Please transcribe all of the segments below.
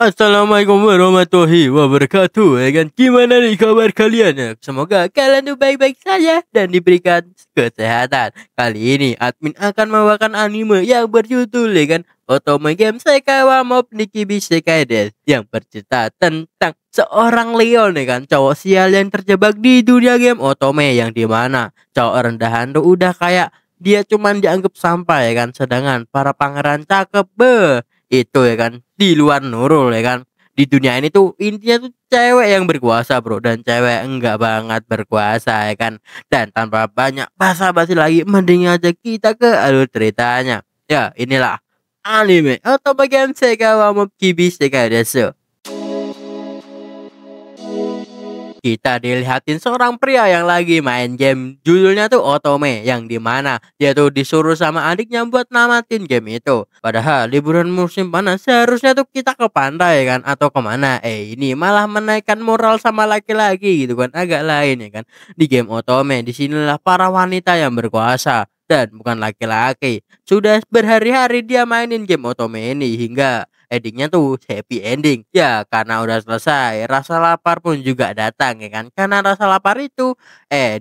Assalamualaikum warahmatullahi wabarakatuh. Ya kan, gimana nih kabar kalian ya? Semoga kalian tuh baik-baik saja dan diberikan kesehatan. Kali ini admin akan membawakan anime yang berjudul ya kan, Otome Game Sekai wa Mob Nikibi Sekai Desu, yang bercerita tentang seorang Leon ya kan, cowok sial yang terjebak di dunia game Otome, yang dimana cowok rendahan tuh udah kayak dia cuman dianggap sampah ya kan, sedangkan para pangeran cakep itu ya kan di luar Nurul ya kan. Di dunia ini tuh intinya tuh cewek yang berkuasa bro, dan cewek enggak banget berkuasa ya kan. Dan tanpa banyak basa-basi lagi, mending aja kita ke alur ceritanya. Ya inilah anime Otome Game Sekai wa Mob Nikibi Sekai Desu. Kita dilihatin seorang pria yang lagi main game judulnya tuh Otome, yang dimana dia tuh disuruh sama adiknya buat namatin game itu. Padahal liburan musim panas seharusnya tuh kita ke pantai kan, atau kemana. Ini malah menaikkan moral sama laki-laki gitu kan, agak lain ya kan. Di game Otome disinilah para wanita yang berkuasa dan bukan laki-laki. Sudah berhari-hari dia mainin game Otome ini hingga endingnya tuh happy ending. Ya karena udah selesai, rasa lapar pun juga datang ya kan. Karena rasa lapar itu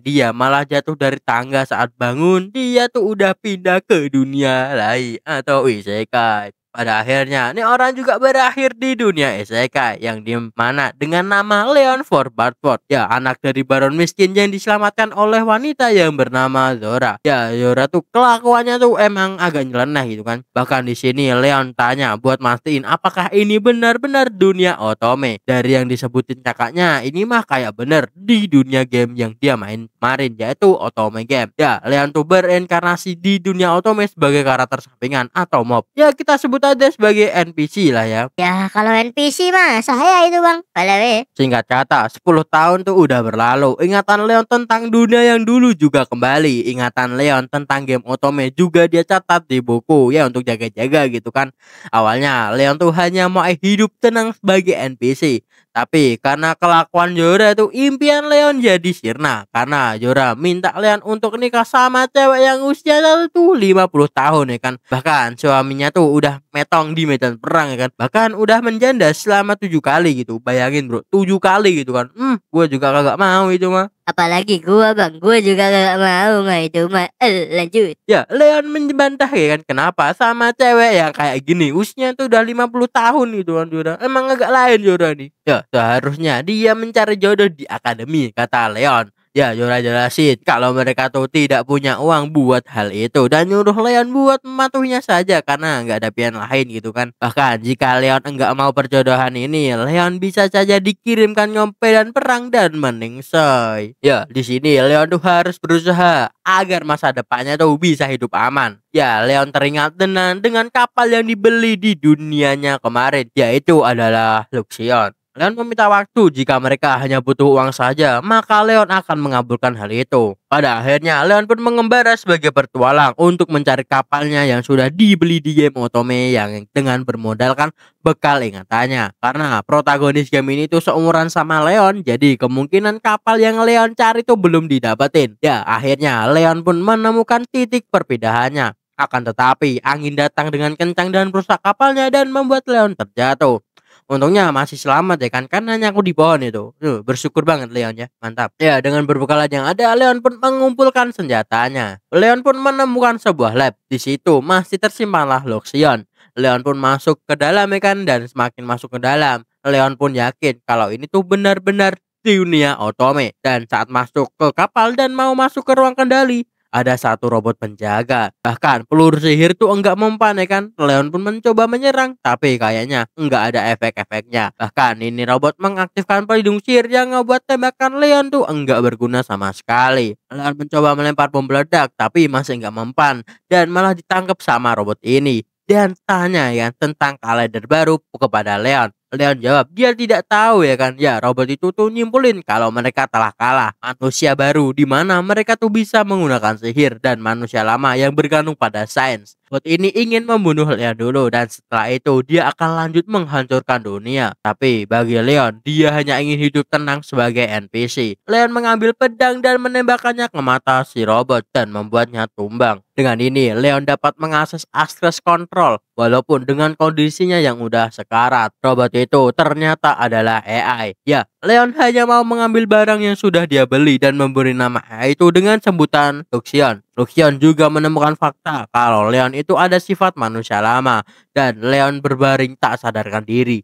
dia malah jatuh dari tangga. Saat bangun dia tuh udah pindah ke dunia lain atau isekai. Pada akhirnya nih orang juga berakhir di dunia isekai, yang di mana dengan nama Leon Bartford, ya anak dari baron miskin yang diselamatkan oleh wanita yang bernama Zora. Ya Zora tuh kelakuannya tuh emang agak nyeleneh gitu kan. Bahkan di sini Leon tanya buat mastiin apakah ini benar-benar dunia Otome. Dari yang disebutin kakaknya, ini mah kayak bener di dunia game yang dia main kemarin, yaitu Otome Game. Ya Leon tuh berinkarnasi di dunia Otome sebagai karakter sampingan atau mob. Ya kita sebut aja sebagai NPC lah ya. Ya kalau NPC mah saya itu bang, balawe. Singkat kata, 10 tahun tuh udah berlalu. Ingatan Leon tentang dunia yang dulu juga kembali. Ingatan Leon tentang game Otome juga dia catat di buku ya, untuk jaga-jaga gitu kan. Awalnya Leon tuh hanya mau hidup tenang sebagai NPC. Tapi karena kelakuan Zora tuh, impian Leon jadi sirna. Karena Zora minta Leon untuk nikah sama cewek yang usia tuh 50 tahun ya kan. Bahkan suaminya tuh udah metong di medan perang ya kan. Bahkan udah menjanda selama 7 kali gitu. Bayangin bro, 7 kali gitu kan. Gue juga kagak mau itu mah. Apalagi gua bang, gua juga gak mau nggak itu mah. Lanjut. Ya Leon membantah ya kan, kenapa sama cewek yang kayak gini usianya tuh udah 50 tahun gitu kan. Zora emang agak lain Zora nih. Ya seharusnya dia mencari jodoh di akademi, kata Leon. Ya Zora jelasin kalau mereka tuh tidak punya uang buat hal itu, dan nyuruh Leon buat mematuhinya saja karena nggak ada pilihan lain gitu kan. Bahkan jika Leon enggak mau perjodohan ini, Leon bisa saja dikirimkan ngompe dan perang dan meningsoy. Ya di sini Leon tuh harus berusaha agar masa depannya tuh bisa hidup aman. Ya Leon teringat dengan kapal yang dibeli di dunianya kemarin, yaitu adalah Luxion. Leon meminta waktu. Jika mereka hanya butuh uang saja, maka Leon akan mengabulkan hal itu. Pada akhirnya Leon pun mengembara sebagai petualang untuk mencari kapalnya yang sudah dibeli di game Otome, yang dengan bermodalkan bekal ingatannya. Karena protagonis game ini tuh seumuran sama Leon, jadi kemungkinan kapal yang Leon cari tuh belum didapetin. Ya akhirnya Leon pun menemukan titik perpindahannya. Akan tetapi angin datang dengan kencang dan merusak kapalnya dan membuat Leon terjatuh. Untungnya masih selamat ya kan, hanya aku di pohon itu. Bersyukur banget Leon ya, mantap. Ya dengan berbekal yang ada, Leon pun mengumpulkan senjatanya. Leon pun menemukan sebuah lab. Di situ masih tersimpanlah Luxion. Leon pun masuk ke dalam ya kan, dan semakin masuk ke dalam, Leon pun yakin kalau ini tuh benar-benar dunia Otome. Dan saat masuk ke kapal dan mau masuk ke ruang kendali, ada satu robot penjaga. Bahkan peluru sihir tuh enggak mempan ya kan. Leon pun mencoba menyerang, tapi kayaknya enggak ada efek-efeknya. Bahkan ini robot mengaktifkan pelindung sihir yang ngebuat tembakan Leon tuh enggak berguna sama sekali. Leon mencoba melempar bom meledak, tapi masih enggak mempan dan malah ditangkap sama robot ini. Dan tanya ya tentang kalender baru kepada Leon. Leon jawab dia tidak tahu ya kan. Ya robot itu tuh nyimpulin kalau mereka telah kalah manusia baru, di mana mereka tuh bisa menggunakan sihir, dan manusia lama yang bergantung pada sains. Bot ini ingin membunuh Leon dulu dan setelah itu dia akan lanjut menghancurkan dunia. Tapi bagi Leon, dia hanya ingin hidup tenang sebagai NPC. Leon mengambil pedang dan menembakkannya ke mata si robot dan membuatnya tumbang. Dengan ini, Leon dapat mengakses access control. Walaupun dengan kondisinya yang udah sekarat, robot itu ternyata adalah AI. Ya, Leon hanya mau mengambil barang yang sudah dia beli dan memberi nama AI itu dengan sebutan Luxion. Luxion juga menemukan fakta kalau Leon itu ada sifat manusia lama dan Leon berbaring tak sadarkan diri.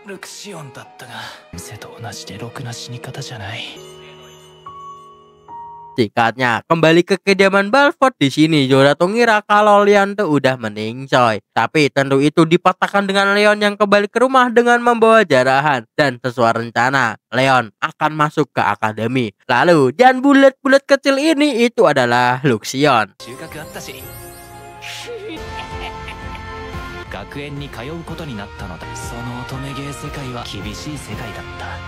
ルクシオンだったが、セと同じでろくな死に方じゃない。 Singkatnya, kembali ke kediaman Balford di sini, Yura tuh ngira kalau Leon tuh udah meninggal. Tapi tentu itu dipatahkan dengan Leon yang kembali ke rumah dengan membawa jarahan. Dan sesuai rencana, Leon akan masuk ke akademi. Lalu, dan bulat-bulat kecil ini itu adalah Luxion. 学園に通うことになったのだ。その乙女芸世界は厳しい世界だった。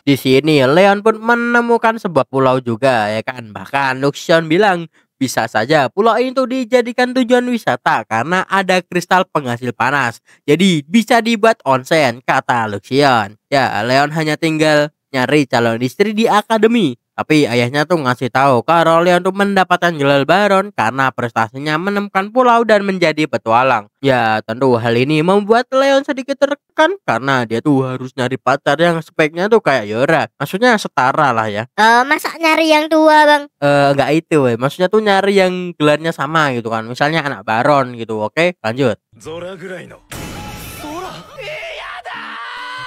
Di sini Leon pun menemukan sebuah pulau juga ya kan. Bahkan Luxion bilang bisa saja pulau ini tuh dijadikan tujuan wisata karena ada kristal penghasil panas. Jadi bisa dibuat onsen, kata Luxion. Ya, Leon hanya tinggal nyari calon istri di akademi. Tapi ayahnya tuh ngasih tahu kalau Leon tuh mendapatkan gelar baron karena prestasinya menemukan pulau dan menjadi petualang. Ya, tentu hal ini membuat Leon sedikit tertekan karena dia tuh harus nyari pacar yang speknya tuh kayak Yura. Maksudnya setara lah ya. Masa nyari yang tua, Bang? Enggak itu, we. Maksudnya tuh nyari yang gelarnya sama gitu kan. Misalnya anak baron gitu. Oke, lanjut.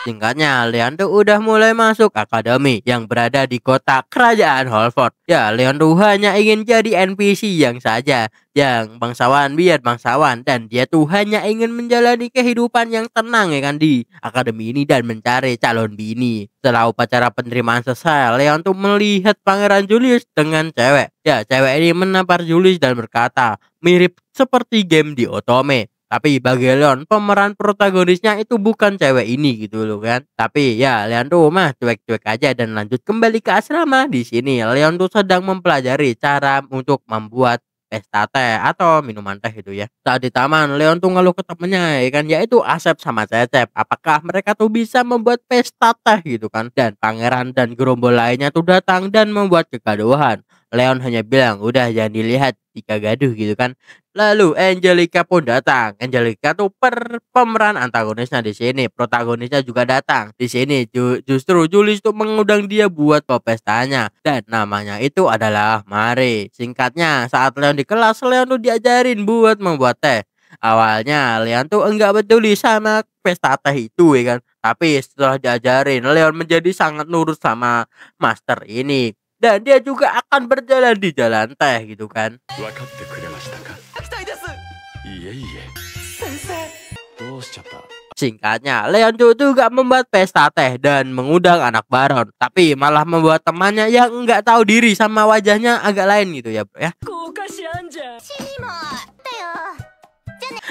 Singkatnya, Leon tuh udah mulai masuk akademi yang berada di kota kerajaan Holford. Ya, Leon tuh hanya ingin jadi NPC yang saja, yang bangsawan biar bangsawan, dan dia tuh hanya ingin menjalani kehidupan yang tenang ya kan di akademi ini dan mencari calon bini. Setelah upacara penerimaan selesai, Leon tuh melihat Pangeran Julius dengan cewek. Ya, cewek ini menampar Julius dan berkata, mirip seperti game di Otome. Tapi bagi Leon, pemeran protagonisnya itu bukan cewek ini gitu loh kan. Tapi ya Leon tuh mah cuek-cuek aja dan lanjut kembali ke asrama. Di sini Leon tuh sedang mempelajari cara untuk membuat pesta teh atau minuman teh gitu ya. Saat di taman, Leon tuh ngeluh ke temennya ya kan, yaitu Asep sama Cecep. Apakah mereka tuh bisa membuat pesta teh gitu kan. Dan pangeran dan gerombol lainnya tuh datang dan membuat kegaduhan. Leon hanya bilang, udah jangan dilihat jika gaduh gitu kan. Lalu Angelica pun datang. Angelica tuh pemeran antagonisnya di sini. Protagonisnya juga datang. Di sini justru Julius tuh mengundang dia buat ke pestanya. Dan namanya itu adalah Mare. Singkatnya, saat Leon di kelas, Leon tuh diajarin buat membuat teh. Awalnya Leon tuh enggak peduli sama pesta teh itu ya kan. Tapi setelah diajarin, Leon menjadi sangat nurut sama master ini. Dan dia juga akan berjalan di jalan teh gitu kan. Singkatnya, Leon juga membuat pesta teh dan mengundang anak baron. Tapi malah membuat temannya yang nggak tahu diri sama wajahnya agak lain gitu ya bro ya.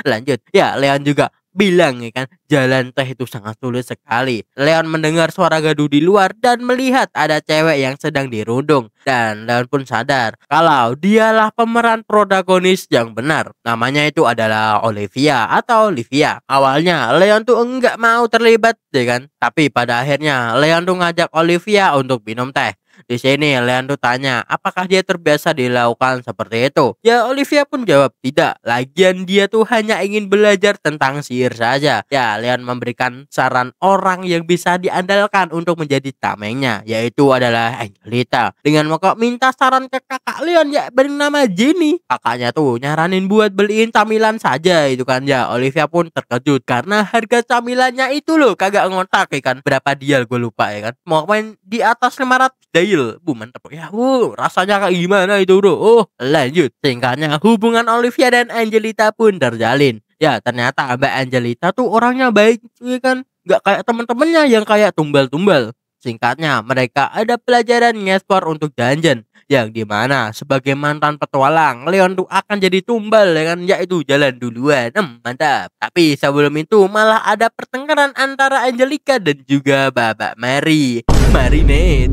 Lanjut, ya Leon juga bilang ya kan, jalan teh itu sangat sulit sekali. Leon mendengar suara gaduh di luar dan melihat ada cewek yang sedang dirundung. Dan Leon pun sadar kalau dialah pemeran protagonis yang benar. Namanya itu adalah Olivia atau Livia. Awalnya Leon tuh enggak mau terlibat ya kan. Tapi pada akhirnya Leon tuh ngajak Olivia untuk minum teh. Di sini Leon tuh tanya, apakah dia terbiasa dilakukan seperti itu? Ya Olivia pun jawab tidak. Lagian dia tuh hanya ingin belajar tentang sihir saja. Ya Leon memberikan saran orang yang bisa diandalkan untuk menjadi tamengnya, yaitu adalah Angelita. Dengan minta saran ke kakak Leon ya bernama Jenny. Kakaknya tuh nyaranin buat beliin camilan saja itu kan. Ya Olivia pun terkejut karena harga camilannya itu loh kagak ngontak ya kan. Berapa dial gue lupa ya kan. Mau main di atas 500 dial. Mantap ya. Rasanya kayak gimana itu bro. Lanjut. Singkatnya hubungan Olivia dan Angelita pun terjalin. Ya ternyata Mbak Angelita tuh orangnya baik ya kan. Gak kayak temen-temennya yang kayak tumbal-tumbal. Singkatnya, mereka ada pelajaran ngespor untuk dungeon, yang dimana sebagai mantan petualang, Leon tuh akan jadi tumbal ya kan, yaitu jalan duluan. Mantap. Tapi sebelum itu malah ada pertengkaran antara Angelica dan juga Babak Mary. Marinette,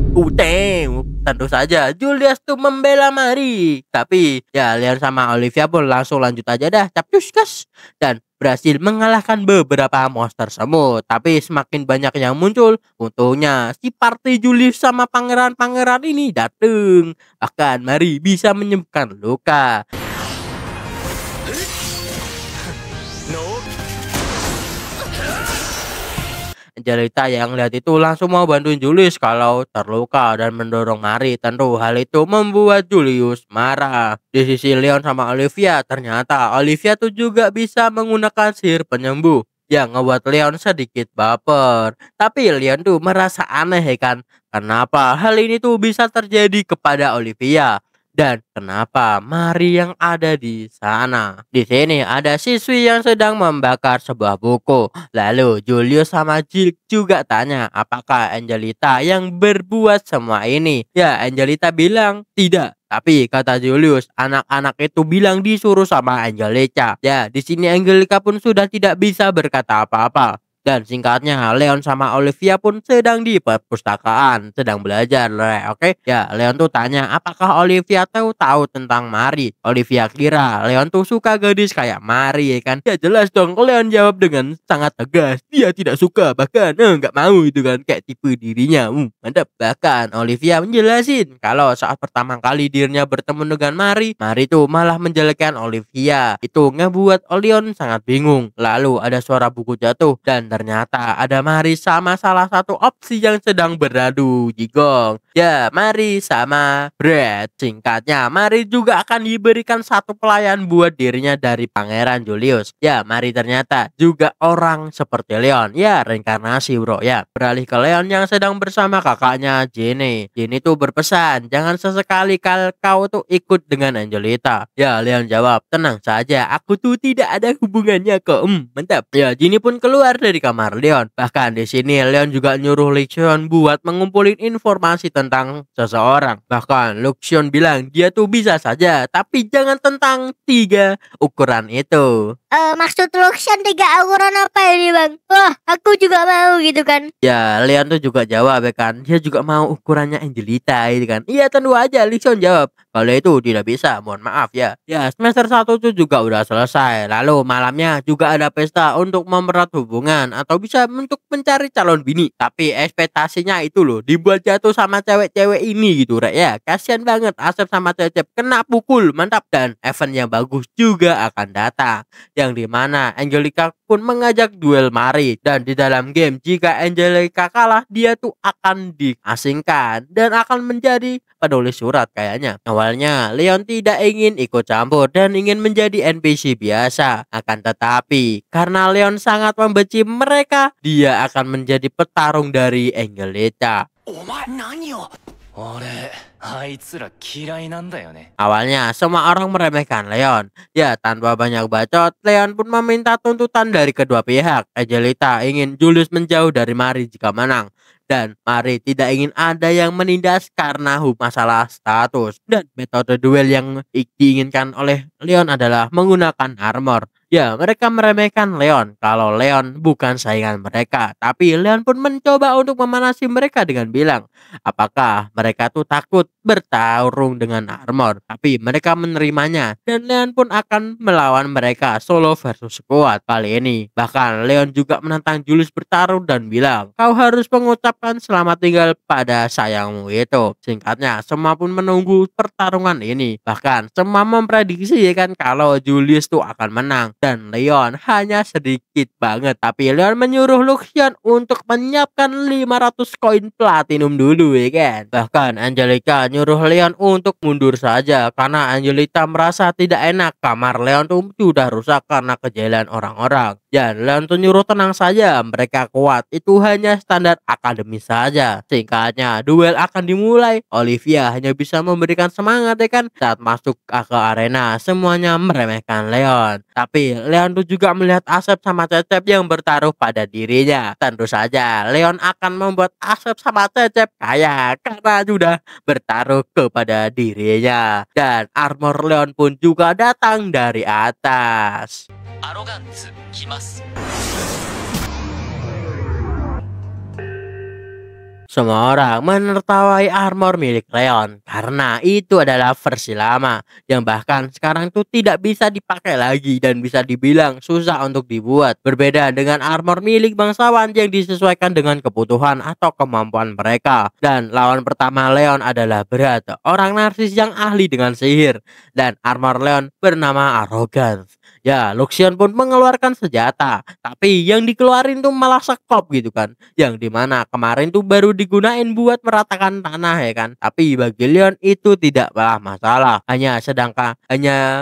tentu saja Julius tuh membela Mary. Tapi ya Leon sama Olivia pun langsung lanjut aja dah, capcus kas, dan berhasil mengalahkan beberapa monster semut. Tapi semakin banyak yang muncul, untungnya si party Julius sama pangeran-pangeran ini dateng. Bahkan Mary bisa menyembuhkan luka. Angelita yang lihat itu langsung mau bantuin Julius kalau terluka dan mendorong Mary. Tentu hal itu membuat Julius marah. Di sisi Leon sama Olivia, ternyata Olivia tuh juga bisa menggunakan sihir penyembuh yang ngebuat Leon sedikit baper. Tapi Leon tuh merasa aneh ya kan, kenapa hal ini tuh bisa terjadi kepada Olivia? Dan kenapa Mary yang ada di sana? Di sini ada siswi yang sedang membakar sebuah buku. Lalu Julius sama Jill juga tanya, apakah Angelita yang berbuat semua ini? Ya, Angelita bilang tidak. Tapi kata Julius, anak-anak itu bilang disuruh sama Angelica. Ya, di sini Angelica pun sudah tidak bisa berkata apa-apa. Dan singkatnya, Leon sama Olivia pun sedang di perpustakaan, sedang belajar, oke? Ya, Leon tuh tanya, apakah Olivia tahu tentang Mary? Olivia kira Leon tuh suka gadis kayak Mary, ya kan? Ya jelas dong, Leon jawab dengan sangat tegas, dia tidak suka, bahkan nggak mau itu kan, kayak tipe dirinya. Mantap. Bahkan Olivia menjelasin kalau saat pertama kali dirinya bertemu dengan Mary tuh malah menjelekkan Olivia. Itu ngebuat Leon sangat bingung. Lalu ada suara buku jatuh dan ternyata ada Mary sama salah satu opsi yang sedang beradu jigong. Ya, Mary sama Brad. Singkatnya, Mary juga akan diberikan satu pelayan buat dirinya dari Pangeran Julius. Ya, Mary ternyata juga orang seperti Leon. Ya, reinkarnasi bro ya. Beralih ke Leon yang sedang bersama kakaknya Jenny. Jenny tuh berpesan, jangan sesekali kau tuh ikut dengan Angelita. Ya, Leon jawab, tenang saja, aku tuh tidak ada hubungannya kok. Mantap. Ya, Jenny pun keluar dari kamar Leon. Bahkan di sini Leon juga nyuruh Luxion buat mengumpulin informasi tentang seseorang. Bahkan Luxion bilang dia tuh bisa saja, tapi jangan tentang 3 ukuran itu. Maksud Luxion 3 ukuran apa ini bang? Wah, aku juga mau gitu kan. Ya, Leon tuh juga jawab ya kan, dia juga mau ukurannya Angelita gitu kan. Iya, tentu aja Luxion jawab, kalau itu tidak bisa, mohon maaf ya. Ya, semester 1 tuh juga udah selesai. Lalu malamnya juga ada pesta untuk mempererat hubungan atau bisa untuk mencari calon bini. Tapi ekspektasinya itu loh, dibuat jatuh sama cewek-cewek ini gitu rek ya. Kasian banget Asep sama Cecep kena pukul, mantap. Dan event yang bagus juga akan datang, yang dimana Angelica pun mengajak duel Mary. Dan di dalam game, jika Angelica kalah, dia tuh akan diasingkan dan akan menjadi penulis surat kayaknya. Awalnya Leon tidak ingin ikut campur dan ingin menjadi NPC biasa. Akan tetapi karena Leon sangat membenci mereka, dia akan menjadi petarung dari Angelita. Awalnya semua orang meremehkan Leon. Ya, tanpa banyak bacot, Leon pun meminta tuntutan dari kedua pihak. Angelita ingin Julius menjauh dari Mary jika menang, dan Mary tidak ingin ada yang menindas karena masalah status. Dan metode duel yang diinginkan oleh Leon adalah menggunakan armor. Ya, mereka meremehkan Leon kalau Leon bukan saingan mereka. Tapi Leon pun mencoba untuk memanasi mereka dengan bilang, apakah mereka tuh takut bertarung dengan armor. Tapi mereka menerimanya, dan Leon pun akan melawan mereka solo versus squad kali ini. Bahkan Leon juga menantang Julius bertarung dan bilang, kau harus mengucapkan selamat tinggal pada sayangmu itu. Singkatnya, semua pun menunggu pertarungan ini. Bahkan semua memprediksi ya kan kalau Julius tuh akan menang. Dan Leon hanya sedikit banget. Tapi Leon menyuruh Luxion untuk menyiapkan 500 koin platinum dulu ya kan. Bahkan Angelica menyuruh Leon untuk mundur saja karena Angelita merasa tidak enak kamar Leon tuh sudah rusak karena kejahatan orang-orang. Dan Leon tuh nyuruh tenang saja, mereka kuat, itu hanya standar akademis saja. Singkatnya, duel akan dimulai. Olivia hanya bisa memberikan semangat ya kan. Saat masuk ke arena, semuanya meremehkan Leon. Tapi Leon tuh juga melihat Asep sama Cecep yang bertaruh pada dirinya. Tentu saja Leon akan membuat Asep sama Cecep kaya karena sudah bertaruh kepada dirinya. Dan armor Leon pun juga datang dari atas. アロガンツ来ます。 Semua orang menertawai armor milik Leon karena itu adalah versi lama yang bahkan sekarang tuh tidak bisa dipakai lagi dan bisa dibilang susah untuk dibuat. Berbeda dengan armor milik bangsawan yang disesuaikan dengan kebutuhan atau kemampuan mereka. Dan lawan pertama Leon adalah Berat, orang narsis yang ahli dengan sihir, dan armor Leon bernama Arrogance. Ya, Luxion pun mengeluarkan senjata, tapi yang dikeluarin tuh malah sekop gitu kan. Yang dimana kemarin tuh baru digunain buat meratakan tanah ya kan. Tapi bagi Leon itu tidaklah masalah. Hanya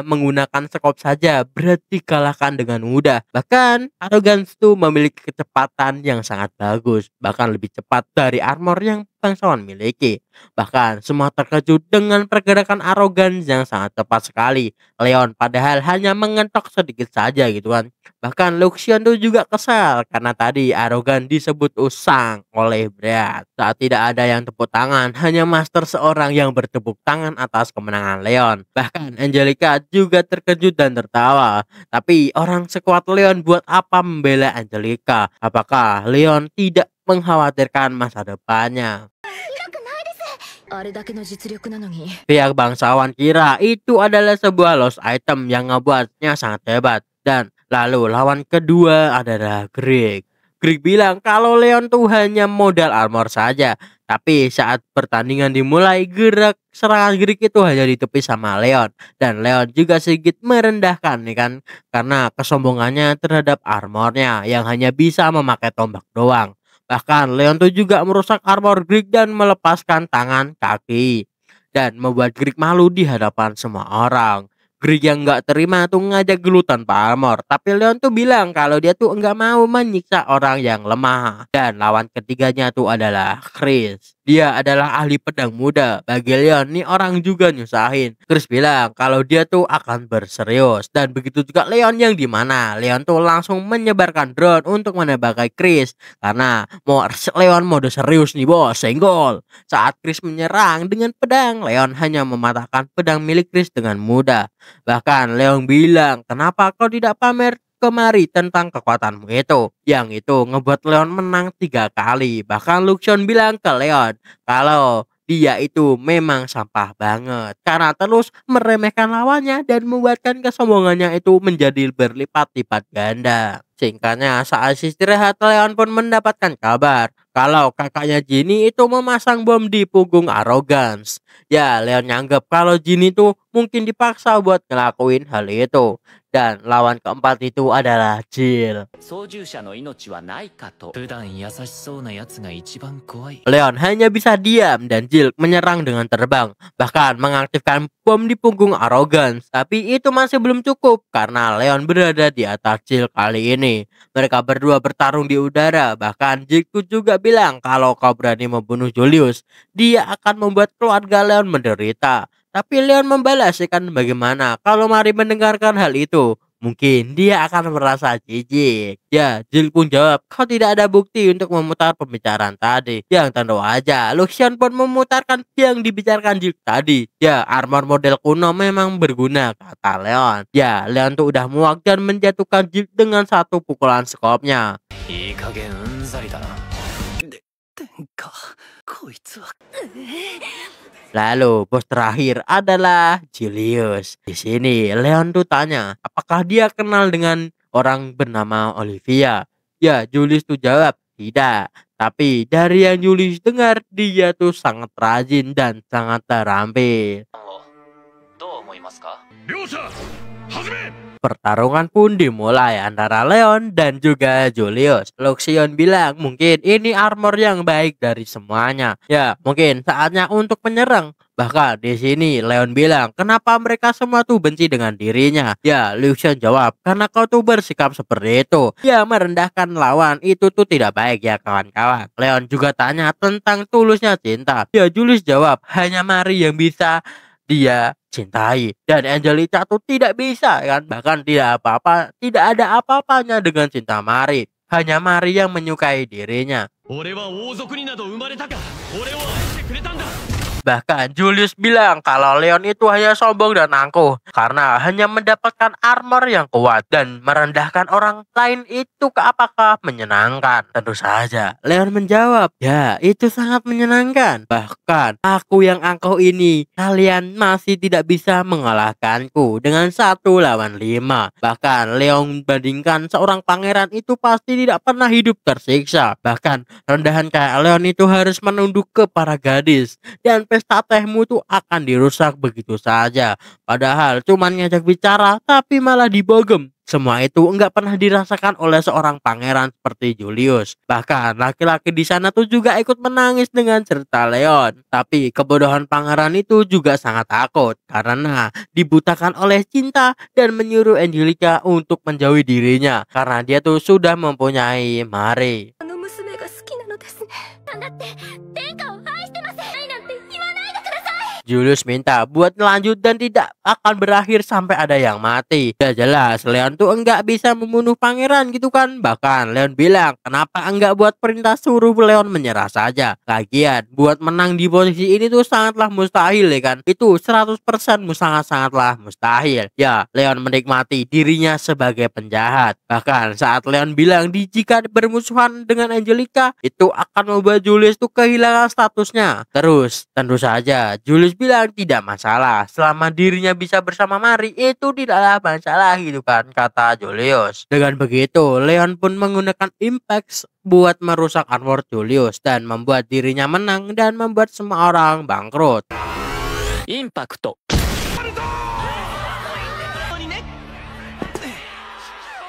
menggunakan sekop saja Berat dikalahkan dengan mudah. Bahkan Arrogance tuh memiliki kecepatan yang sangat bagus, bahkan lebih cepat dari armor yang bangsawan miliki. Bahkan semua terkejut dengan pergerakan Arrogance yang sangat tepat sekali. Leon padahal hanya mengetok sedikit saja gitu kan. Bahkan Luxion tuh juga kesal karena tadi Arrogance disebut usang oleh Berat. Saat tidak ada yang tepuk tangan, hanya Master seorang yang bertepuk tangan atas kemenangan Leon. Bahkan Angelica juga terkejut dan tertawa. Tapi orang sekuat Leon buat apa membela Angelica? Apakah Leon tidak mengkhawatirkan masa depannya? Pihak bangsawan kira itu adalah sebuah lost item yang ngebuatnya sangat hebat. Dan lalu lawan kedua adalah Greg. Greg bilang kalau Leon tuh hanya modal armor saja. Tapi saat pertandingan dimulai, gerak serangan Greg itu hanya ditepis sama Leon. Dan Leon juga sedikit merendahkan nih kan, karena kesombongannya terhadap armornya yang hanya bisa memakai tombak doang. Bahkan Leon tuh juga merusak armor Greg dan melepaskan tangan kaki dan membuat Greg malu di hadapan semua orang. Greg yang nggak terima tuh ngajak gelut tanpa armor, tapi Leon tuh bilang kalau dia tuh nggak mau menyiksa orang yang lemah. Dan lawan ketiganya tuh adalah Chris. Dia adalah ahli pedang muda. Bagi Leon nih orang juga nyusahin. Chris bilang kalau dia tuh akan berserius. Dan begitu juga Leon yang dimana Leon tuh langsung menyebarkan drone untuk menembaki Chris. Karena Leon mode serius nih bos, senggol. Saat Chris menyerang dengan pedang, Leon hanya mematahkan pedang milik Chris dengan mudah. Bahkan Leon bilang, kenapa kau tidak pamer kemari tentang kekuatanmu itu? Yang itu ngebuat Leon menang 3 kali. Bahkan Luxion bilang ke Leon kalau dia itu memang sampah banget karena terus meremehkan lawannya dan membuatkan kesombongannya itu menjadi berlipat-lipat ganda. Singkatnya, saat istirahat Leon pun mendapatkan kabar kalau kakaknya Ginny itu memasang bom di punggung Arrogance. Ya, Leon nyanggep kalau Ginny itu mungkin dipaksa buat ngelakuin hal itu. Dan lawan keempat itu adalah Jill. 操縦者の命はないかと。普段優しそうなやつが一番怖い。 Leon hanya bisa diam dan Jill menyerang dengan terbang, bahkan mengaktifkan bom di punggung Arrogance. Tapi itu masih belum cukup karena Leon berada di atas Jill kali ini. Mereka berdua bertarung di udara, bahkan Jill juga bilang kalau kau berani membunuh Julius, dia akan membuat keluarga Leon menderita. Tapi Leon membalas kan bagaimana kalau Mari mendengarkan hal itu. Mungkin dia akan merasa jijik. Ya, Jill pun jawab, kau tidak ada bukti untuk memutar pembicaraan tadi. Yang tentu aja, Luxion pun memutarkan yang dibicarakan Jill tadi. Ya, armor model kuno memang berguna, kata Leon. Ya, Leon tuh udah muak dan menjatuhkan Jill dengan satu pukulan skopnya. いい加減うんざりだな。殿下、こいつは。 Lalu bos terakhir adalah Julius. Di sini Leon tuh tanya, apakah dia kenal dengan orang bernama Olivia? Ya, Julius tuh jawab, tidak. Tapi dari yang Julius dengar, dia tuh sangat rajin dan sangat terampil. pertarungan pun dimulai antara Leon dan juga Julius. Luxion bilang mungkin ini armor yang baik dari semuanya. Ya, mungkin saatnya untuk menyerang. Bahkan di sini Leon bilang, kenapa mereka semua tuh benci dengan dirinya? Ya, Lucian jawab, karena kau tuh bersikap seperti itu. Ya, merendahkan lawan itu tuh tidak baik ya kawan-kawan. Leon juga tanya tentang tulusnya cinta. Ya, Julius jawab, hanya Mari yang bisa dia cintai. Dan Angelica tuh tidak bisa kan, bahkan tidak ada apa-apanya dengan cinta Mari. Hanya Mari yang menyukai dirinya. Bahkan Julius bilang kalau Leon itu hanya sombong dan angkuh karena hanya mendapatkan armor yang kuat dan merendahkan orang lain itu apakah menyenangkan? Tentu saja. Leon menjawab, ya itu sangat menyenangkan. Bahkan aku yang angkuh ini, kalian masih tidak bisa mengalahkanku dengan 1 lawan 5. Bahkan Leon bandingkan seorang pangeran itu pasti tidak pernah hidup tersiksa. Bahkan rendahan kayak Leon itu harus menunduk ke para gadis. Dan pesta tehmu tuh akan dirusak begitu saja. Padahal cuman ngajak bicara tapi malah dibogem. Semua itu enggak pernah dirasakan oleh seorang pangeran seperti Julius. Bahkan laki-laki di sana tuh juga ikut menangis dengan cerita Leon. Tapi kebodohan pangeran itu juga sangat takut karena dibutakan oleh cinta dan menyuruh Angelica untuk menjauhi dirinya karena dia tuh sudah mempunyai Mari. Julius minta buat lanjut dan tidak akan berakhir sampai ada yang mati. Ya jelas Leon tuh enggak bisa membunuh pangeran gitu kan. Bahkan Leon bilang kenapa enggak buat perintah suruh Leon menyerah saja. Lagian buat menang di posisi ini tuh sangatlah mustahil ya kan. Itu 100% sangat-sangatlah mustahil. Ya Leon menikmati dirinya sebagai penjahat. Bahkan saat Leon bilang jika bermusuhan dengan Angelica itu akan membuat Julius tuh kehilangan statusnya. Terus tentu saja Julius bilang tidak masalah selama dirinya bisa bersama Mari itu tidaklah masalah gitu kan kata Julius. Dengan begitu Leon pun menggunakan impact buat merusak armor Julius dan membuat dirinya menang dan membuat semua orang bangkrut. Impact.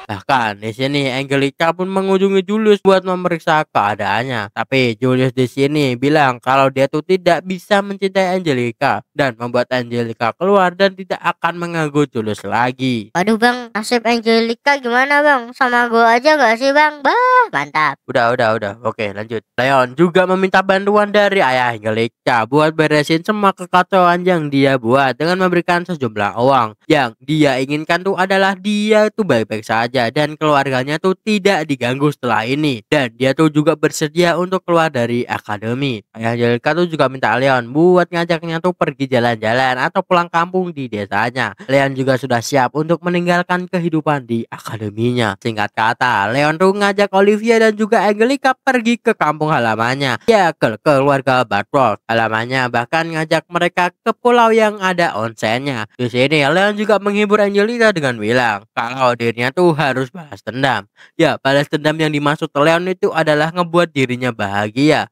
Bahkan di sini Angelica pun mengunjungi Julius buat memeriksa keadaannya. Tapi Julius di sini bilang kalau dia tuh tidak bisa mencintai Angelica dan membuat Angelica keluar dan tidak akan mengganggu Julius lagi. Waduh bang, nasib Angelica gimana bang? Sama gue aja gak sih bang? Bah, mantap. Udah. Oke, lanjut. Leon juga meminta bantuan dari ayah Angelica buat beresin semua kekacauan yang dia buat dengan memberikan sejumlah uang. Yang dia inginkan tuh adalah dia tuh baik-baik saja dan keluarganya tuh tidak diganggu setelah ini. Dan dia tuh juga bersedia untuk keluar dari akademi. Ayah Angelica tuh juga minta Leon buat ngajaknya tuh pergi jalan-jalan atau pulang kampung di desanya. Leon juga sudah siap untuk meninggalkan kehidupan di akademinya. Singkat kata, Leon tuh ngajak Olivia dan juga Angelica pergi ke kampung halamannya. Ya, ke keluarga Bartol halamannya, bahkan ngajak mereka ke pulau yang ada onsennya. Di sini Leon juga menghibur Angelica dengan bilang kalau dirinya tuh harus balas dendam. Ya, balas dendam yang dimaksud Leon itu adalah ngebuat dirinya bahagia.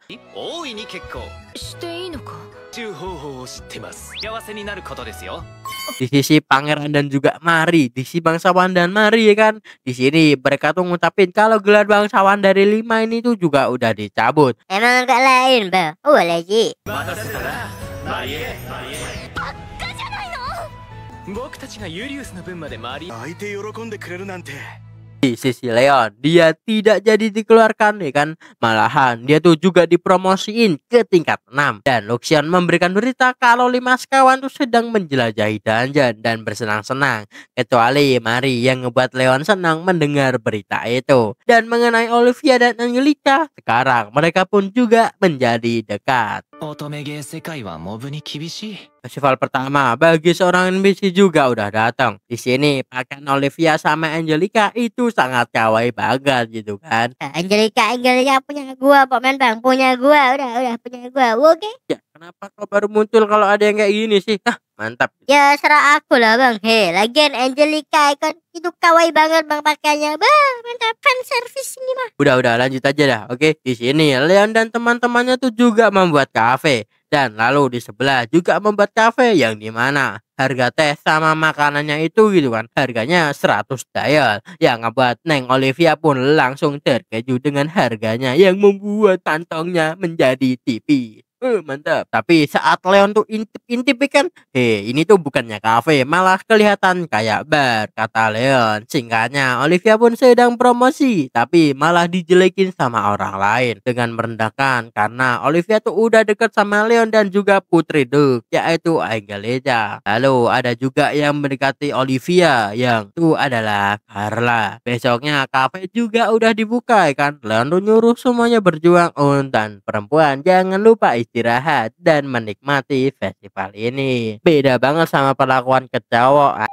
Di sisi pangeran dan juga Mari, di sisi bangsawan dan Mari ya kan. Di sini mereka tuh ngucapin kalau gelar bangsawan dari 5 ini tuh juga udah dicabut. Emang agak lain bang? Oh lagi. Di sisi Leon, dia tidak jadi dikeluarkan ya kan. Malahan dia tuh juga dipromosiin ke tingkat 6. Dan Luxian memberikan berita kalau 5 sekawan tuh sedang menjelajahi dungeon dan bersenang-senang. Kecuali Mari yang ngebuat Leon senang mendengar berita itu. Dan mengenai Olivia dan Angelica, sekarang mereka pun juga menjadi dekat. Festival pertama bagi seorang NPC juga udah datang. Di sini pakaian Olivia sama Angelica itu sangat kawaii banget gitu kan. Angelica punya gua, Pak Men bang, punya gua, udah punya gua, oke? Ya, kenapa kau baru muncul kalau ada yang kayak gini sih? Mantap. Ya serah aku lah bang. Lagian Angelica kan itu kawaii banget bang pakaiannya, bah, mantap fan service ini mah. Udah lanjut aja dah. Oke, di sini Leon dan teman-temannya tuh juga membuat kafe. Dan lalu di sebelah juga membuat kafe yang dimana harga teh sama makanannya itu gitu kan harganya 100 dial, yang ngebuat Neng Olivia pun langsung terkejut dengan harganya yang membuat kantongnya menjadi tipis. Mantap. Tapi saat Leon tuh intip-intip kan, ini tuh bukannya kafe, malah kelihatan kayak bar, kata Leon. Singkatnya, Olivia pun sedang promosi, tapi malah dijelekin sama orang lain dengan merendahkan karena Olivia tuh udah deket sama Leon dan juga Putri Duke, yaitu Angelita. Lalu ada juga yang mendekati Olivia, yang itu adalah Carla. Besoknya kafe juga udah dibuka kan. Leon tuh nyuruh semuanya berjuang dan perempuan jangan lupa istirahat dan menikmati festival ini. Beda banget sama perlakuan ke cowok.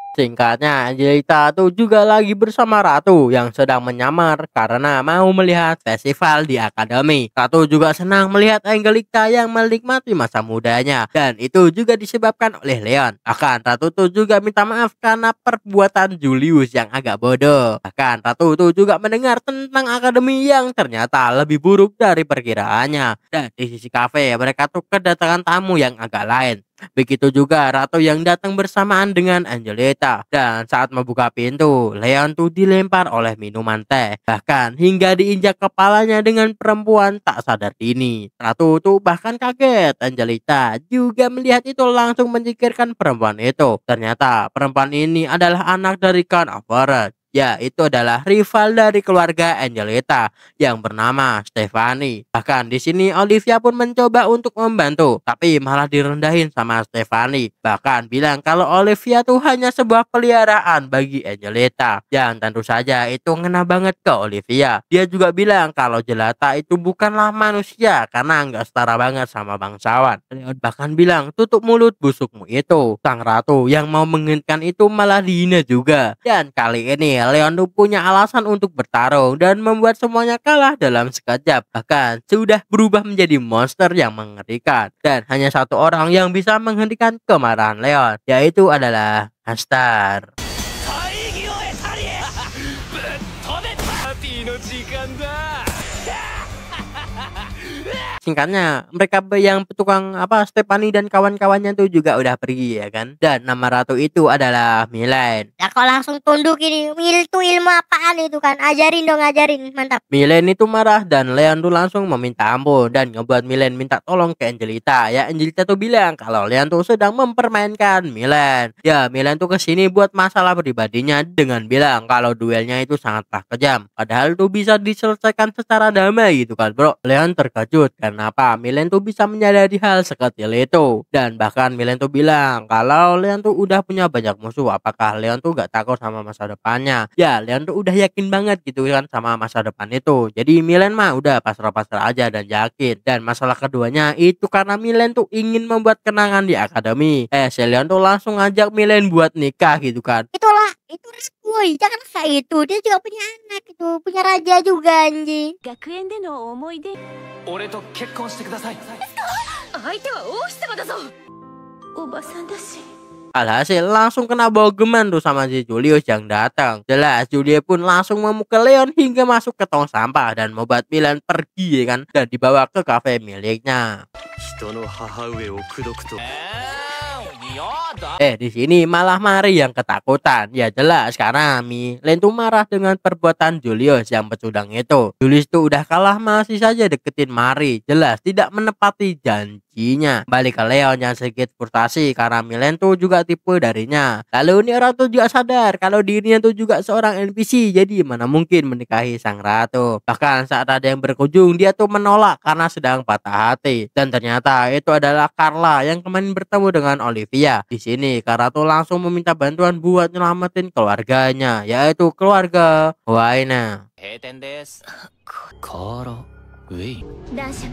Singkatnya, Angelita tuh juga lagi bersama Ratu yang sedang menyamar karena mau melihat festival di akademi. Ratu juga senang melihat Angelita yang menikmati masa mudanya dan itu juga disebabkan oleh Leon. Bahkan Ratu tuh juga minta maaf karena perbuatan Julius yang agak bodoh. Bahkan Ratu tuh juga mendengar tentang akademi yang ternyata lebih buruk dari perkiraannya. Dan di sisi kafe mereka tuh kedatangan tamu yang agak lain. Begitu juga Ratu yang datang bersamaan dengan Angelita. Dan saat membuka pintu, Leon tuh dilempar oleh minuman teh. Bahkan hingga diinjak kepalanya dengan perempuan tak sadar dini. Ratu tuh bahkan kaget. Angelita juga melihat itu langsung menyingkirkan perempuan itu. Ternyata perempuan ini adalah anak dari Count of Horror. Ya, itu adalah rival dari keluarga Angelita yang bernama Stephanie. Bahkan di sini Olivia pun mencoba untuk membantu, tapi malah direndahin sama Stephanie. Bahkan bilang kalau Olivia tuh hanya sebuah peliharaan bagi Angelita. Yang tentu saja itu ngena banget ke Olivia. Dia juga bilang kalau jelata itu bukanlah manusia karena nggak setara banget sama bangsawan. Leon bahkan bilang tutup mulut busukmu itu. Sang Ratu yang mau menginginkan itu malah dihina juga. Dan kali ini Leon tuh punya alasan untuk bertarung dan membuat semuanya kalah dalam sekejap. Bahkan sudah berubah menjadi monster yang mengerikan. Dan hanya satu orang yang bisa menghentikan kemarahan Leon, yaitu adalah Astar. Singkatnya, mereka yang tukang Stephanie dan kawan-kawannya tuh juga udah pergi ya kan. Dan nama Ratu itu adalah Milen. Ya kok langsung tunduk ini. Itu ilmu apaan itu kan? Ajarin dong, ajarin. Mantap. Milen itu marah dan Leon tuh langsung meminta ampun dan ngebuat Milen minta tolong ke Angelita. Ya Angelita tuh bilang kalau Leon tuh sedang mempermainkan Milen. Ya Milen tuh kesini buat masalah pribadinya dengan bilang kalau duelnya itu sangatlah kejam. Padahal tuh bisa diselesaikan secara damai gitu kan bro. Leon terkejut kenapa Milen tuh bisa menyadari hal sekecil itu. Dan bahkan Milen tuh bilang kalau Leon tuh udah punya banyak musuh. Apakah Leon tuh gak takut sama masa depannya? Ya Leon tuh udah yakin banget gitu kan sama masa depan itu. Jadi Milen mah udah pasrah-pasrah aja dan yakin. Dan masalah keduanya itu karena Milen tuh ingin membuat kenangan di akademi. Si Leon tuh langsung ngajak Milen buat nikah gitu kan. Itulah, itu Boy, jangan kayak itu. Dia juga punya anak itu, punya raja juga anjing. 学園での思い出俺と結婚してください相手は王子様だぞおばさんだし Alhasil langsung kena bogeman tuh sama si Julius yang datang. Jelas Julius pun langsung memukul Leon hingga masuk ke tong sampah dan membuat Milen pergi ya kan dan dibawa ke kafe miliknya. Di sini malah Mari yang ketakutan. Ya jelas karena Milen tuh marah dengan perbuatan Julius yang pecundang itu. Julius tuh udah kalah masih saja deketin Mari. Jelas tidak menepati janjinya. Balik ke Leon yang sedikit frustasi karena Milen tuh juga tipe darinya. Lalu ini orang tuh juga sadar kalau dirinya tuh juga seorang NPC. Jadi mana mungkin menikahi sang ratu. Bahkan saat ada yang berkunjung dia tuh menolak karena sedang patah hati. Dan ternyata itu adalah Carla yang kemarin bertemu dengan Olivia. Di sini Carla tuh langsung meminta bantuan buat nyelamatin keluarganya, yaitu keluarga Waina. 閉店ですカーラウェイ男爵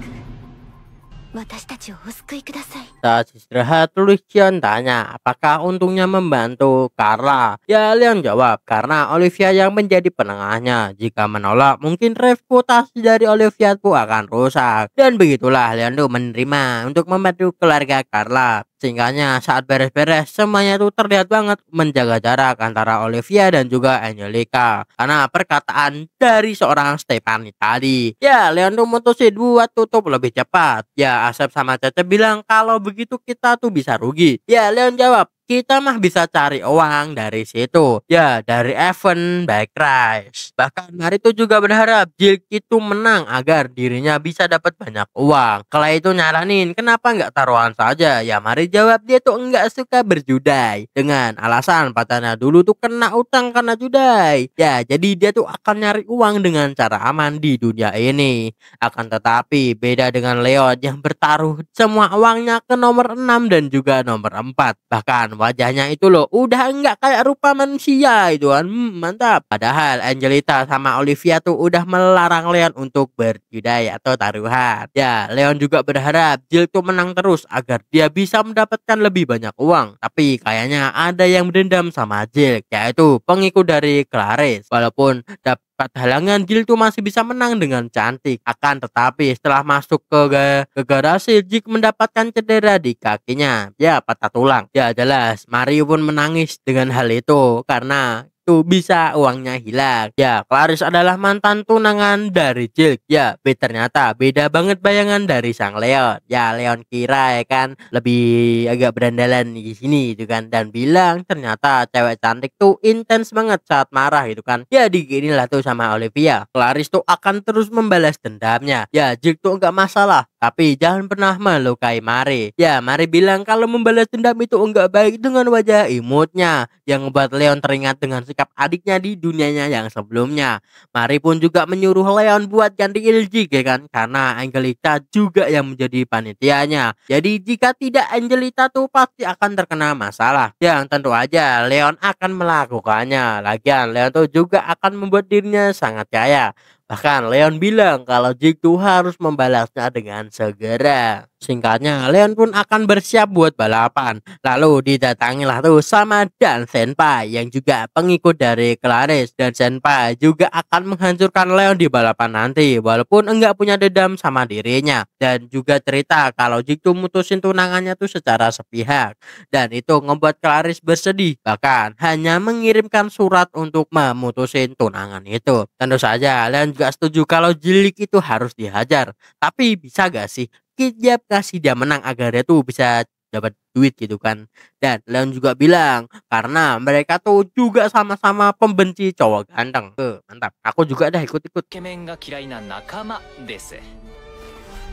私たちをお救いください Saat istirahat, Lucian tanya apakah untungnya membantu Carla. Ya Leon jawab karena Olivia yang menjadi penengahnya. Jika menolak mungkin reputasi dari Olivia tuh akan rusak. Dan begitulah Leon tuh menerima untuk membantu keluarga Carla. Singkatnya saat beres-beres semuanya tuh terlihat banget menjaga jarak antara Olivia dan juga Angelica karena perkataan dari seorang Stephanie tadi. Ya Leon tuh mutusin buat tutup lebih cepat. Ya Asep sama Cece bilang kalau begitu kita tuh bisa rugi. Ya Leon jawab, kita mah bisa cari uang dari situ. Ya dari event bike race. Bahkan Mari tuh juga berharap Jilk itu menang agar dirinya bisa dapat banyak uang. Kala itu nyaranin kenapa nggak taruhan saja. Ya Mari jawab dia tuh nggak suka berjudai dengan alasan pacarnya dulu tuh kena utang karena judai. Ya jadi dia tuh akan nyari uang dengan cara aman di dunia ini. Akan tetapi beda dengan Leon yang bertaruh semua uangnya ke nomor 6 dan juga nomor 4. Bahkan wajahnya itu loh udah enggak kayak rupa manusia itu kan. Mantap. Padahal Angelita sama Olivia tuh udah melarang Leon untuk berjudai atau taruhan. Ya Leon juga berharap Jill tuh menang terus agar dia bisa mendapatkan lebih banyak uang. Tapi kayaknya ada yang dendam sama Jill, yaitu pengikut dari Clarice. Walaupun dapat halangan, Jill tuh masih bisa menang dengan cantik. Akan tetapi setelah masuk ke garasi, Jill mendapatkan cedera di kakinya. Ya patah tulang. Ya jelas Mario pun menangis dengan hal itu karena tuh bisa uangnya hilang. Ya Clarice adalah mantan tunangan dari Jill. Ya ternyata beda banget bayangan dari sang Leon. Ya Leon kira ya kan lebih agak berandalan di sini gitu kan, dan bilang ternyata cewek cantik tuh intens banget saat marah gitu kan. Ya diginilah tuh sama Olivia. Clarice tuh akan terus membalas dendamnya. Ya Jill tuh enggak masalah, tapi jangan pernah melukai Mari. Ya Mari bilang kalau membalas dendam itu enggak baik dengan wajah imutnya yang membuat Leon teringat dengan sikap adiknya di dunianya yang sebelumnya. Mari pun juga menyuruh Leon buat ganti Jilk ya kan, karena Angelita juga yang menjadi panitianya. Jadi jika tidak Angelita tuh pasti akan terkena masalah yang tentu aja Leon akan melakukannya. Lagian Leon tuh juga akan membuat dirinya sangat kaya. Bahkan Leon bilang kalau Jilk tuh harus membalasnya dengan segera. Singkatnya Leon pun akan bersiap buat balapan. Lalu didatangilah tuh sama Dan Senpai yang juga pengikut dari Clarice. Dan Senpai juga akan menghancurkan Leon di balapan nanti walaupun enggak punya dendam sama dirinya. Dan juga cerita kalau Jilk tuh mutusin tunangannya tuh secara sepihak. Dan itu membuat Clarice bersedih. Bahkan hanya mengirimkan surat untuk memutusin tunangan itu. Tentu saja Leon juga setuju kalau Jilk itu harus dihajar. Tapi bisa gak sih dia kasih dia menang agar dia tuh bisa dapat duit gitu kan. Dan Leon juga bilang karena mereka tuh juga sama-sama pembenci cowok ganteng. Mantap. Aku juga dah ikut-ikut. イケメンが嫌いな仲間です。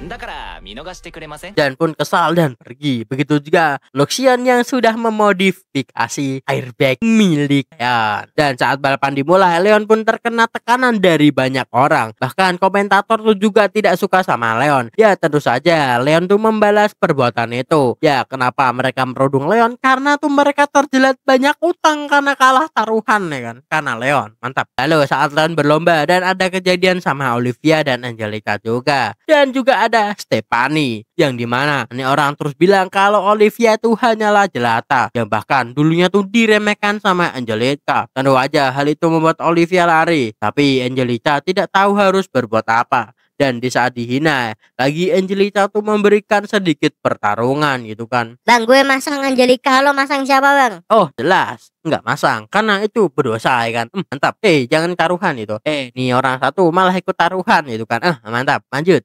だから見逃してくれません? Dan pun kesal dan pergi. Begitu juga Luxian yang sudah memodifikasi airbag milik Leon. Dan saat balapan dimulai, Leon pun terkena tekanan dari banyak orang. Bahkan komentator tuh juga tidak suka sama Leon. Ya tentu saja Leon tuh membalas perbuatan itu. Ya kenapa mereka merudung Leon? Karena tuh mereka terjerat banyak utang karena kalah taruhan ya kan. Karena Leon. Mantap. Lalu saat Leon berlomba dan ada kejadian sama Olivia dan Angelica juga. Dan juga ada Stephanie yang dimana ini orang terus bilang kalau Olivia itu hanyalah jelata yang bahkan dulunya tuh diremehkan sama Angelica. Tentu aja hal itu membuat Olivia lari, tapi Angelica tidak tahu harus berbuat apa. Dan di saat dihina lagi Angelica tuh memberikan sedikit pertarungan gitu kan. Bang, gue masang Angelica, lo masang siapa bang? Oh jelas nggak masang karena itu berdosa ya kan. Mantap. Jangan taruhan itu. Nih orang satu malah ikut taruhan gitu kan. Mantap, lanjut.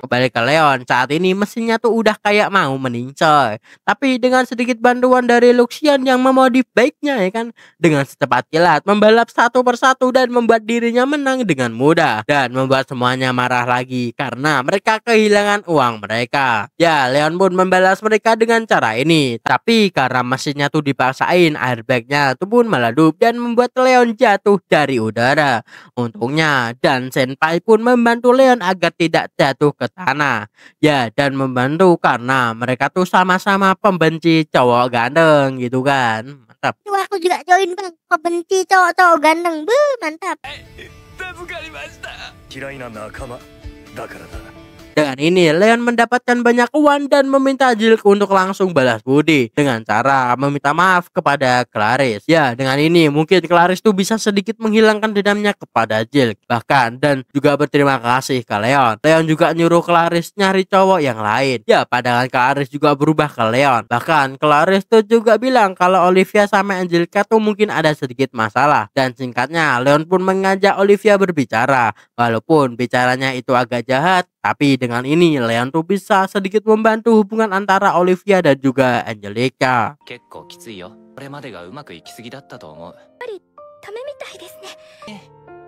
Kembali ke Leon, saat ini mesinnya tuh udah kayak mau meningcoy. Tapi dengan sedikit bantuan dari Luxian yang memodif bike-nya ya kan, dengan secepat kilat membalap satu persatu dan membuat dirinya menang dengan mudah. Dan membuat semuanya marah lagi karena mereka kehilangan uang mereka. Ya Leon pun membalas mereka dengan cara ini. Tapi karena mesinnya tuh dipaksain, airbag-nya tuh pun meledup dan membuat Leon jatuh dari udara. Untungnya Dan Senpai pun membantu Leon agar tidak jatuh ke tanah. Ya dan membantu karena mereka tuh sama-sama pembenci cowok ganteng gitu kan. Mantap. Tuh aku juga join bang, pembenci cowok-cowok ganteng. Mantap. 助かりました。嫌いな仲間だからだ。Dengan ini, Leon mendapatkan banyak uang dan meminta Jill untuk langsung balas budi dengan cara meminta maaf kepada Clarice. Ya, dengan ini mungkin Clarice tuh bisa sedikit menghilangkan dendamnya kepada Jill. Bahkan dan juga berterima kasih ke Leon. Leon juga nyuruh Clarice nyari cowok yang lain. Ya, pandangan Clarice juga berubah ke Leon. Bahkan Clarice tuh juga bilang kalau Olivia sama Angelica tuh mungkin ada sedikit masalah. Dan singkatnya, Leon pun mengajak Olivia berbicara. Walaupun bicaranya itu agak jahat, tapi dengan ini Leon tuh bisa sedikit membantu hubungan antara Olivia dan juga Angelica. 結構きついよ。これまでがうまくいきすぎだったと思う。ためみたいですね。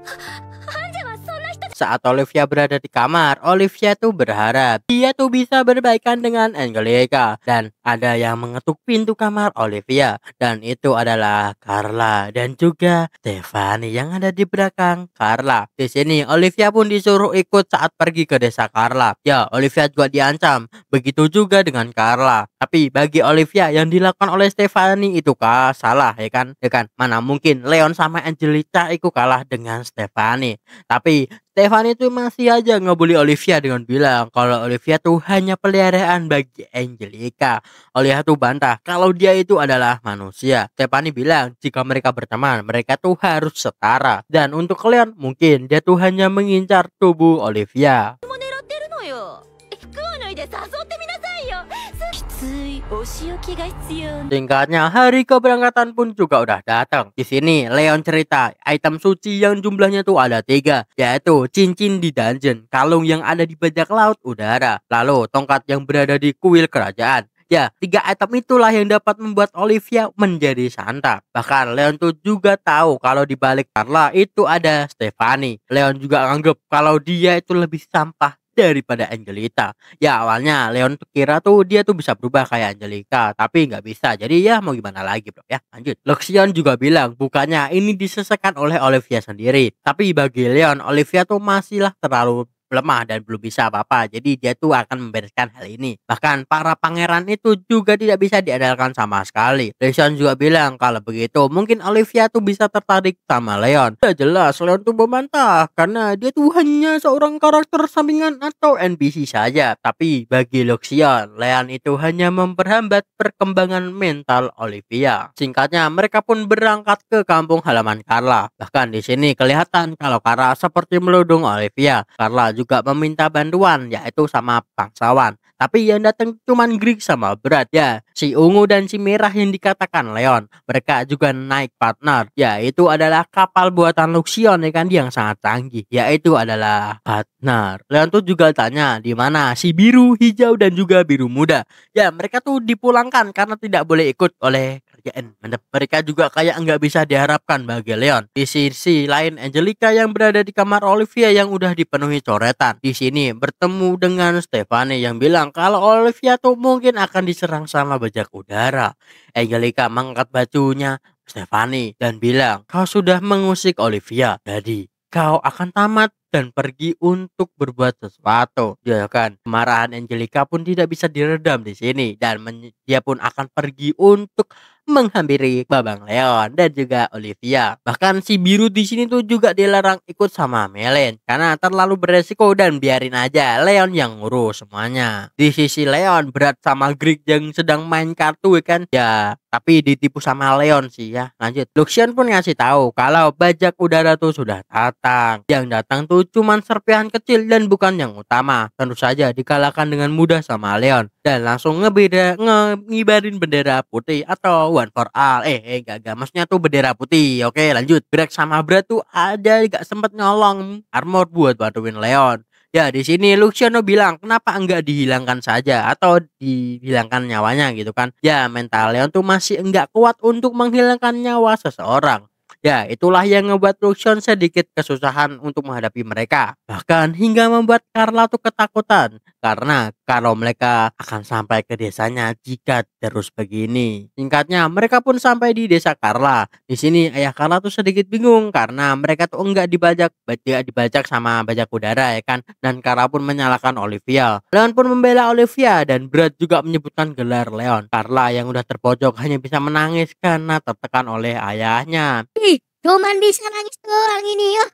アンジェはそんな人 Saat Olivia berada di kamar, Olivia tuh berharap dia tuh bisa berbaikan dengan Angelica. Dan ada yang mengetuk pintu kamar Olivia. Dan itu adalah Carla dan juga Stefani yang ada di belakang Carla. Di sini Olivia pun disuruh ikut saat pergi ke desa Carla. Ya, Olivia juga diancam. Begitu juga dengan Carla. Tapi bagi Olivia yang dilakukan oleh Stefani itu salah, ya kan? Mana mungkin Leon sama Angelica itu kalah dengan Stefani. Tapi Stefani tuh masih aja ngebully Olivia dengan bilang kalau Olivia tuh hanya peliharaan bagi Angelica. Olivia tuh bantah kalau dia itu adalah manusia. Stefani bilang jika mereka berteman, mereka tuh harus setara. Dan untuk Leon, mungkin dia tuh hanya mengincar tubuh Olivia. も狙ってるのよ。服を脱いで誘ってみなさいよ。きついお仕置きが必要。 Singkatnya, hari keberangkatan pun juga udah datang. Di sini Leon cerita item suci yang jumlahnya tuh ada 3, yaitu cincin di dungeon, kalung yang ada di bajak laut udara, lalu tongkat yang berada di kuil kerajaan. Ya, 3 item itulah yang dapat membuat Olivia menjadi santap. Bahkan Leon tuh juga tahu kalau di balik Carla itu ada Stefani. Leon juga anggap kalau dia itu lebih sampah daripada Angelica. Ya, awalnya Leon tuh kira tuh dia tuh bisa berubah kayak Angelica, tapi nggak bisa. Jadi ya mau gimana lagi, bro, ya. Lanjut. Luxion juga bilang bukannya ini diselesaikan oleh Olivia sendiri, tapi bagi Leon, Olivia tuh masihlah terlalu lemah dan belum bisa apa-apa. Jadi dia tuh akan membereskan hal ini. Bahkan para pangeran itu juga tidak bisa diandalkan sama sekali. Luxion juga bilang kalau begitu mungkin Olivia tuh bisa tertarik sama Leon. Ya jelas Leon tuh membantah karena dia tuh hanya seorang karakter sampingan atau NPC saja. Tapi bagi Luxion, Leon itu hanya memperhambat perkembangan mental Olivia. Singkatnya, mereka pun berangkat ke kampung halaman Carla. Bahkan di sini kelihatan kalau Carla seperti meludung Olivia. Carla juga meminta bantuan, yaitu sama bangsawan. Tapi yang datang cuman Greek sama Brad. Ya, si ungu dan si merah yang dikatakan Leon. Mereka juga naik partner. Ya, itu adalah kapal buatan Luxion, ya kan, yang sangat canggih. Yaitu adalah partner. Leon tuh juga tanya di mana si biru, hijau dan juga biru muda. Ya, mereka tuh dipulangkan karena tidak boleh ikut oleh kerjaan. Mereka juga kayak nggak bisa diharapkan bagi Leon. Di sisi lain, Angelica yang berada di kamar Olivia yang udah dipenuhi coretan. Di sini bertemu dengan Stefani yang bilang kalau Olivia tuh mungkin akan diserang sama bajak udara. Angelica mengangkat bajunya Stefani dan bilang, kau sudah mengusik Olivia, jadi kau akan tamat dan pergi untuk berbuat sesuatu. Ya kan, kemarahan Angelica pun tidak bisa diredam di sini dan dia pun akan pergi untuk menghampiri Babang Leon dan juga Olivia. Bahkan si biru di sini tuh juga dilarang ikut sama Melen karena terlalu beresiko dan biarin aja Leon yang ngurus semuanya. Di sisi Leon, Berat sama Greek yang sedang main kartu, kan, ya tapi ditipu sama Leon sih ya. Lanjut, Luxion pun ngasih tahu kalau bajak udara tuh sudah datang. Yang datang tuh cuman serpihan kecil dan bukan yang utama. Tentu saja dikalahkan dengan mudah sama Leon dan langsung ngibarin bendera putih atau one for all. Gak maksudnya tuh bendera putih. Oke, lanjut. Greg sama Brad tuh ada gak sempet nyolong armor buat bantuin Leon. Ya, di sini Luxiono bilang kenapa enggak dihilangkan saja atau dihilangkan nyawanya gitu kan. Ya, mental Leon tuh masih enggak kuat untuk menghilangkan nyawa seseorang. Ya, itulah yang membuat Luxion sedikit kesusahan untuk menghadapi mereka. Bahkan hingga membuat Carla tuh ketakutan. Karena kalau mereka akan sampai ke desanya jika terus begini. Singkatnya, mereka pun sampai di desa Carla. Di sini ayah Carla tuh sedikit bingung karena mereka tuh enggak dibajak sama bajak udara, ya kan. Dan Carla pun menyalahkan Olivia. Leon pun membela Olivia dan Brad juga menyebutkan gelar Leon. Carla yang udah terpojok hanya bisa menangis karena tertekan oleh ayahnya. Ih, cuman bisa nangis doang ini, yo.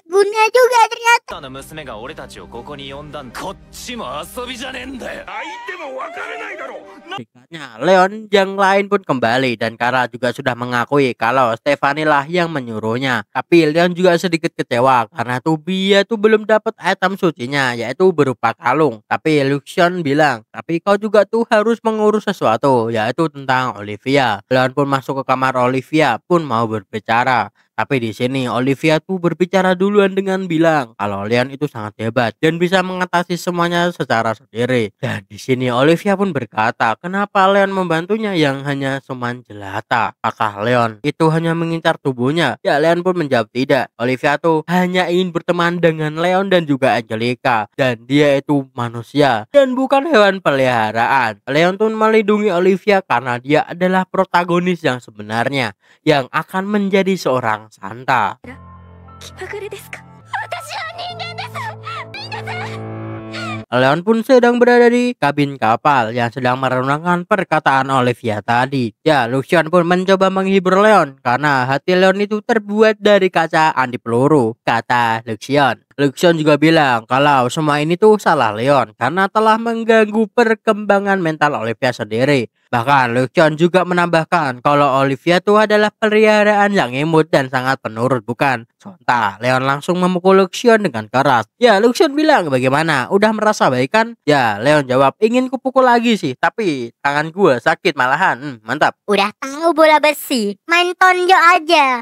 Guna juga ternyata. あの娘が俺たちをここに呼んだんこっちも遊びじゃねえんだよ。 Singkatnya, Leon yang lain pun kembali dan Kara juga sudah mengakui kalau Stefani lah yang menyuruhnya. Tapi Leon juga sedikit kecewa karena dia tuh belum dapat item sucinya, yaitu berupa kalung. Tapi Lucian bilang, tapi kau juga tuh harus mengurus sesuatu, yaitu tentang Olivia. Leon pun masuk ke kamar Olivia pun mau berbicara. Tapi di sini Olivia tuh berbicara duluan dengan bilang kalau Leon itu sangat hebat dan bisa mengatasi semuanya secara sendiri. Dan di sini Olivia pun berkata, kenapa Leon membantunya yang hanya cuman jelata? Apakah Leon itu hanya mengincar tubuhnya? Ya, Leon pun menjawab tidak. Olivia tuh hanya ingin berteman dengan Leon dan juga Angelica. Dan dia itu manusia dan bukan hewan peliharaan. Leon tuh melindungi Olivia karena dia adalah protagonis yang sebenarnya, yang akan menjadi seorang Santa. 気まぐれですか。私は人間です。 Leon pun sedang berada di kabin kapal yang sedang merenungkan perkataan Olivia tadi. Ya, Lucian pun mencoba menghibur Leon karena hati Leon itu terbuat dari kaca anti peluru, kata Lucian. Lucian juga bilang kalau semua ini tuh salah Leon karena telah mengganggu perkembangan mental Olivia sendiri. Bahkan Lucian juga menambahkan kalau Olivia tuh adalah peliharaan yang imut dan sangat penurut, bukan Sonta. Leon langsung memukul Lucian dengan keras. Ya, Lucian bilang, bagaimana? Udah merasa baik kan? Ya, Leon jawab, ingin kupukul lagi sih, tapi tangan gua sakit malahan. Mantap. Udah tahu bola besi, main tonjok aja.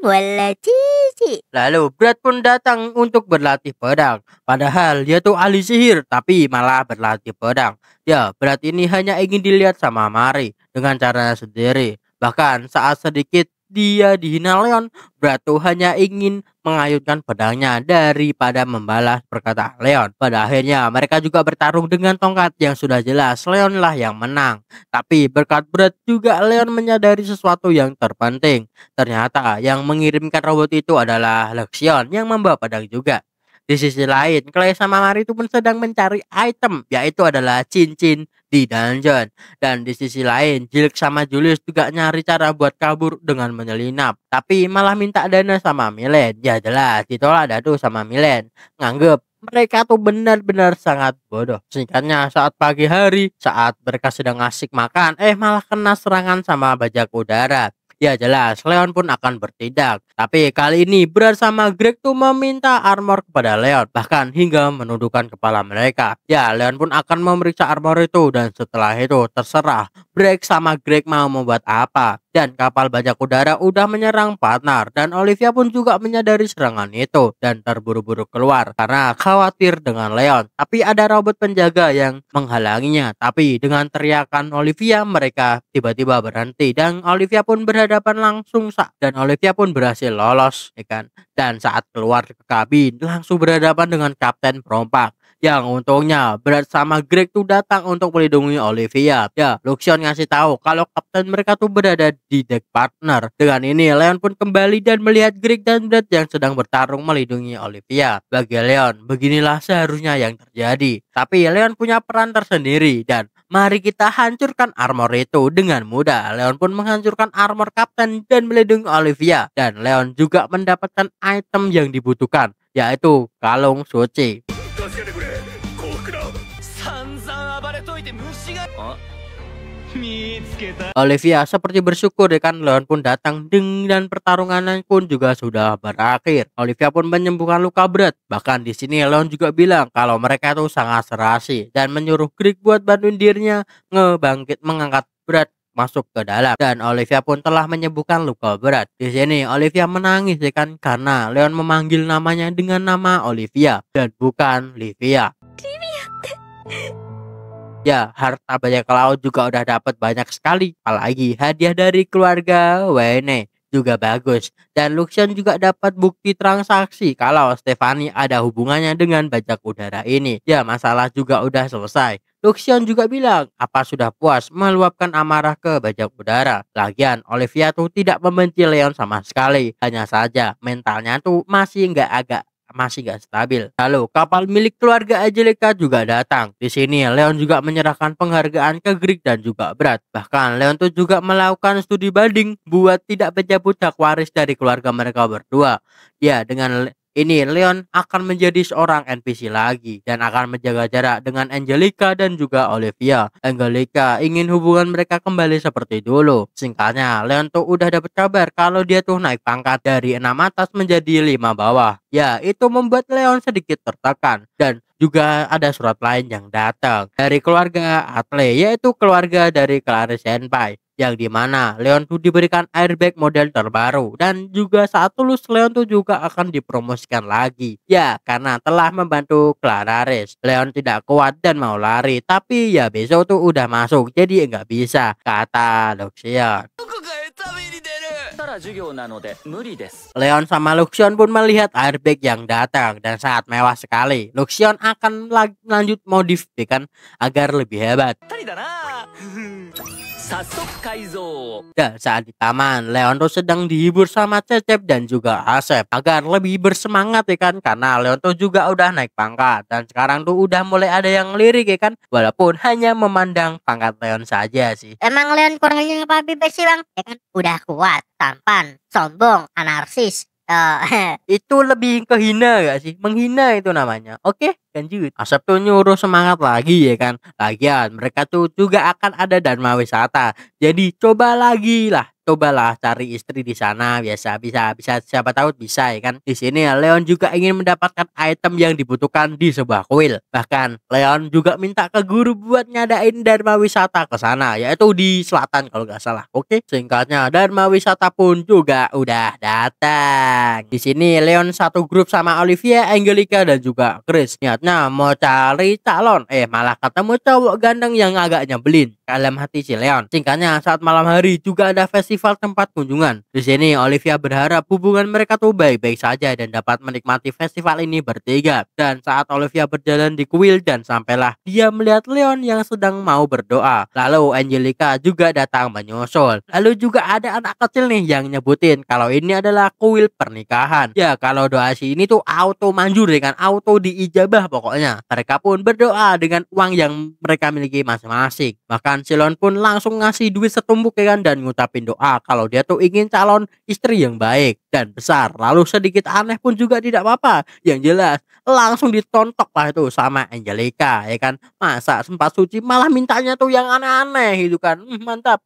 Wala cici. Lalu Brad pun datang untuk berlatih pedang. Padahal dia tuh ahli sihir, tapi malah berlatih pedang. Ya, Brad ini hanya ingin dilihat sama Mari dengan cara sendiri. Bahkan saat sedikit dia dihina Leon, Brad tuh hanya ingin mengayunkan pedangnya daripada membalas perkataan Leon. Pada akhirnya mereka juga bertarung dengan tongkat yang sudah jelas Leon lah yang menang. Tapi berkat Brad juga Leon menyadari sesuatu yang terpenting. Ternyata yang mengirimkan robot itu adalah Lucian yang membawa pedang juga. Di sisi lain, Clay sama Mari itu pun sedang mencari item, yaitu adalah cincin di dungeon. Dan di sisi lain, Jill sama Julius juga nyari cara buat kabur dengan menyelinap. Tapi malah minta dana sama Milen. Ya jelas, ditolak dah tuh sama Milen. Nganggep mereka tuh benar-benar sangat bodoh. Singkatnya, saat pagi hari, saat mereka sedang asik makan, malah kena serangan sama bajak udara. Ya jelas, Leon pun akan bertindak. Tapi kali ini Brad sama Greg tuh meminta armor kepada Leon, bahkan hingga menundukkan kepala mereka. Ya, Leon pun akan memeriksa armor itu dan setelah itu terserah Greg sama Greg mau membuat apa. Dan kapal bajak udara udah menyerang partner dan Olivia pun juga menyadari serangan itu dan terburu-buru keluar karena khawatir dengan Leon. Tapi ada robot penjaga yang menghalanginya. Tapi dengan teriakan Olivia mereka tiba-tiba berhenti dan Olivia pun berhadapan langsung dan Olivia pun berhasil lolos, ya kan? Dan saat keluar ke kabin langsung berhadapan dengan Kapten Perompak. Yang untungnya Brad sama Greg tuh datang untuk melindungi Olivia. Ya, Lucian ngasih tahu kalau kapten mereka tuh berada di deck partner. Dengan ini Leon pun kembali dan melihat Greg dan Brad yang sedang bertarung melindungi Olivia. Bagi Leon, beginilah seharusnya yang terjadi. Tapi Leon punya peran tersendiri dan mari kita hancurkan armor itu dengan mudah. Leon pun menghancurkan armor kapten dan melindungi Olivia. Dan Leon juga mendapatkan item yang dibutuhkan, yaitu kalung suci. 散々暴れといて虫が見つけた Olivia seperti bersyukur ya kan, Leon pun datang dan pertarungan pun juga sudah berakhir. Olivia pun menyembuhkan luka Brad. Bahkan di sini Leon juga bilang kalau mereka tuh sangat serasi dan menyuruh Greg buat bantuin dirinya mengangkat Brad masuk ke dalam. Dan Olivia pun telah menyembuhkan luka Brad. Di sini Olivia menangis ya kan karena Leon memanggil namanya dengan nama Olivia dan bukan Livia. Ya, harta bajak laut juga udah dapat banyak sekali. Apalagi hadiah dari keluarga Wayne juga bagus. Dan Lucian juga dapat bukti transaksi kalau Stefani ada hubungannya dengan bajak udara ini. Ya, masalah juga udah selesai. Lucian juga bilang apa sudah puas meluapkan amarah ke bajak udara. Lagian Olivia tuh tidak membenci Leon sama sekali. Hanya saja mentalnya tuh masih nggak stabil. Lalu kapal milik keluarga Angelica juga datang. Di sini Leon juga menyerahkan penghargaan ke Greg dan juga Brad. Bahkan Leon tuh juga melakukan studi banding buat tidak mencabut hak waris dari keluarga mereka berdua. Ya, dengan ini Leon akan menjadi seorang NPC lagi dan akan menjaga jarak dengan Angelica dan juga Olivia. Angelica ingin hubungan mereka kembali seperti dulu. Singkatnya, Leon tuh udah dapat kabar kalau dia tuh naik pangkat dari 6 atas menjadi 5 bawah. Ya, itu membuat Leon sedikit tertekan dan juga ada surat lain yang datang dari keluarga Atle, yaitu keluarga dari Clarice Senpai, yang dimana Leon tuh diberikan airbag model terbaru dan juga saat lulus Leon tuh juga akan dipromosikan lagi. Ya, karena telah membantu Clarice, Leon tidak kuat dan mau lari, tapi ya besok tuh udah masuk, jadi nggak bisa, kata Luxion. たら授業なので無理です Leon sama Luxion pun melihat airbag yang datang dan sangat mewah sekali. Luxion akan lanjut modif kan agar lebih hebat. たりだな早速改造 Dan saat di taman, Leon tuh sedang dihibur sama Cecep dan juga Asep agar lebih bersemangat ya kan, karena Leon tuh juga udah naik pangkat dan sekarang tuh udah mulai ada yang lirik ya kan, walaupun hanya memandang pangkat Leon saja sih. Emang Leon kurangnya apa Bebek sih bang? Ya kan udah kuat, tampan, sombong, anarsis. Itu lebih ke hina gak sih? Menghina itu namanya. Oke, lanjut. Asep tuh nyuruh semangat lagi ya kan. Lagian mereka tuh juga akan ada Dharma Wisata. Jadi coba lagi lah. Cobalah cari istri di sana, bisa siapa tahu bisa ya kan. Di sini Leon juga ingin mendapatkan item yang dibutuhkan di sebuah kuil. Bahkan Leon juga minta ke guru buat nyadain Dharma Wisata ke sana, yaitu di selatan kalau nggak salah. Oke, singkatnya Dharma Wisata pun juga udah datang. Di sini Leon satu grup sama Olivia, Angelica dan juga Chris. Niatnya mau cari calon, malah ketemu cowok ganteng yang agak nyebelin dalam hati si Leon. Singkatnya saat malam hari juga ada festival tempat kunjungan. Di sini Olivia berharap hubungan mereka tuh baik-baik saja dan dapat menikmati festival ini bertiga. Dan saat Olivia berjalan di kuil dan sampailah dia melihat Leon yang sedang mau berdoa. Lalu Angelica juga datang menyusul. Lalu juga ada anak kecil nih yang nyebutin kalau ini adalah kuil pernikahan. Ya kalau doa si ini tuh auto manjur dengan auto diijabah pokoknya. Mereka pun berdoa dengan uang yang mereka miliki masing-masing. Bahkan Silon pun langsung ngasih duit setumpuk ya kan, dan ngutapin doa kalau dia tuh ingin calon istri yang baik dan besar. Lalu sedikit aneh pun juga tidak apa-apa. Yang jelas langsung ditontok lah itu sama Angelica ya kan. Masa sempat suci malah mintanya tuh yang aneh-aneh gitu kan. Mantap.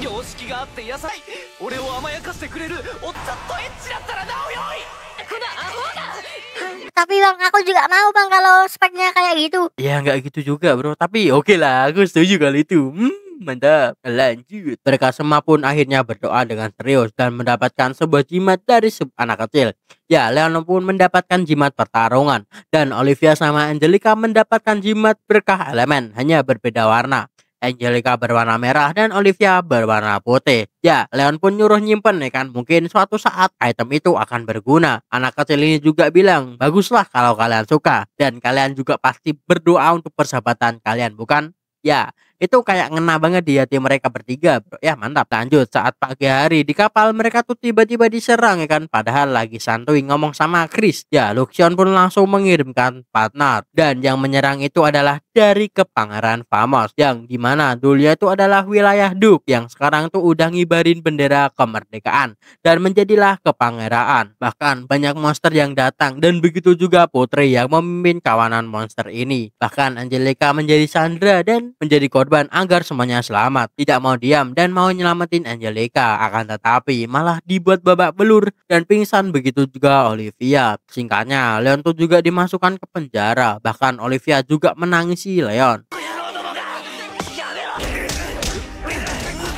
様式があって優しい俺を甘やかしてくれるおっちゃんとエッチだったらなおよい Tapi bang, aku juga mau bang kalau speknya kayak gitu. Ya nggak gitu juga bro, tapi oke lah, aku setuju kali itu. Mantap. Lanjut. Mereka semua pun akhirnya berdoa dengan serius dan mendapatkan sebuah jimat dari anak kecil. Ya, Leon pun mendapatkan jimat pertarungan dan Olivia sama Angelica mendapatkan jimat berkah elemen, hanya berbeda warna. Angelica berwarna merah dan Olivia berwarna putih. Ya, Leon pun nyuruh nyimpen ya kan. Mungkin suatu saat item itu akan berguna. Anak kecil ini juga bilang, baguslah kalau kalian suka. Dan kalian juga pasti berdoa untuk persahabatan kalian, bukan? Ya, itu kayak ngena banget di hati mereka bertiga bro. Ya mantap. Lanjut, saat pagi hari di kapal mereka tuh tiba-tiba diserang ya kan. Padahal lagi santuy ngomong sama Chris. Ya, Luxion pun langsung mengirimkan partner. Dan yang menyerang itu adalah dari Kepangeran Famos, yang dimana dulunya itu adalah wilayah Duke, yang sekarang tuh udah ngibarin bendera kemerdekaan dan menjadilah kepangeraan. Bahkan banyak monster yang datang dan begitu juga Putri yang memimpin kawanan monster ini. Bahkan Angelica menjadi sandera dan menjadi korban agar semuanya selamat. Tidak mau diam dan mau nyelamatin Angelica, akan tetapi malah dibuat babak belur dan pingsan. Begitu juga Olivia. Singkatnya, Leon tuh juga dimasukkan ke penjara. Bahkan Olivia juga menangisi Leon.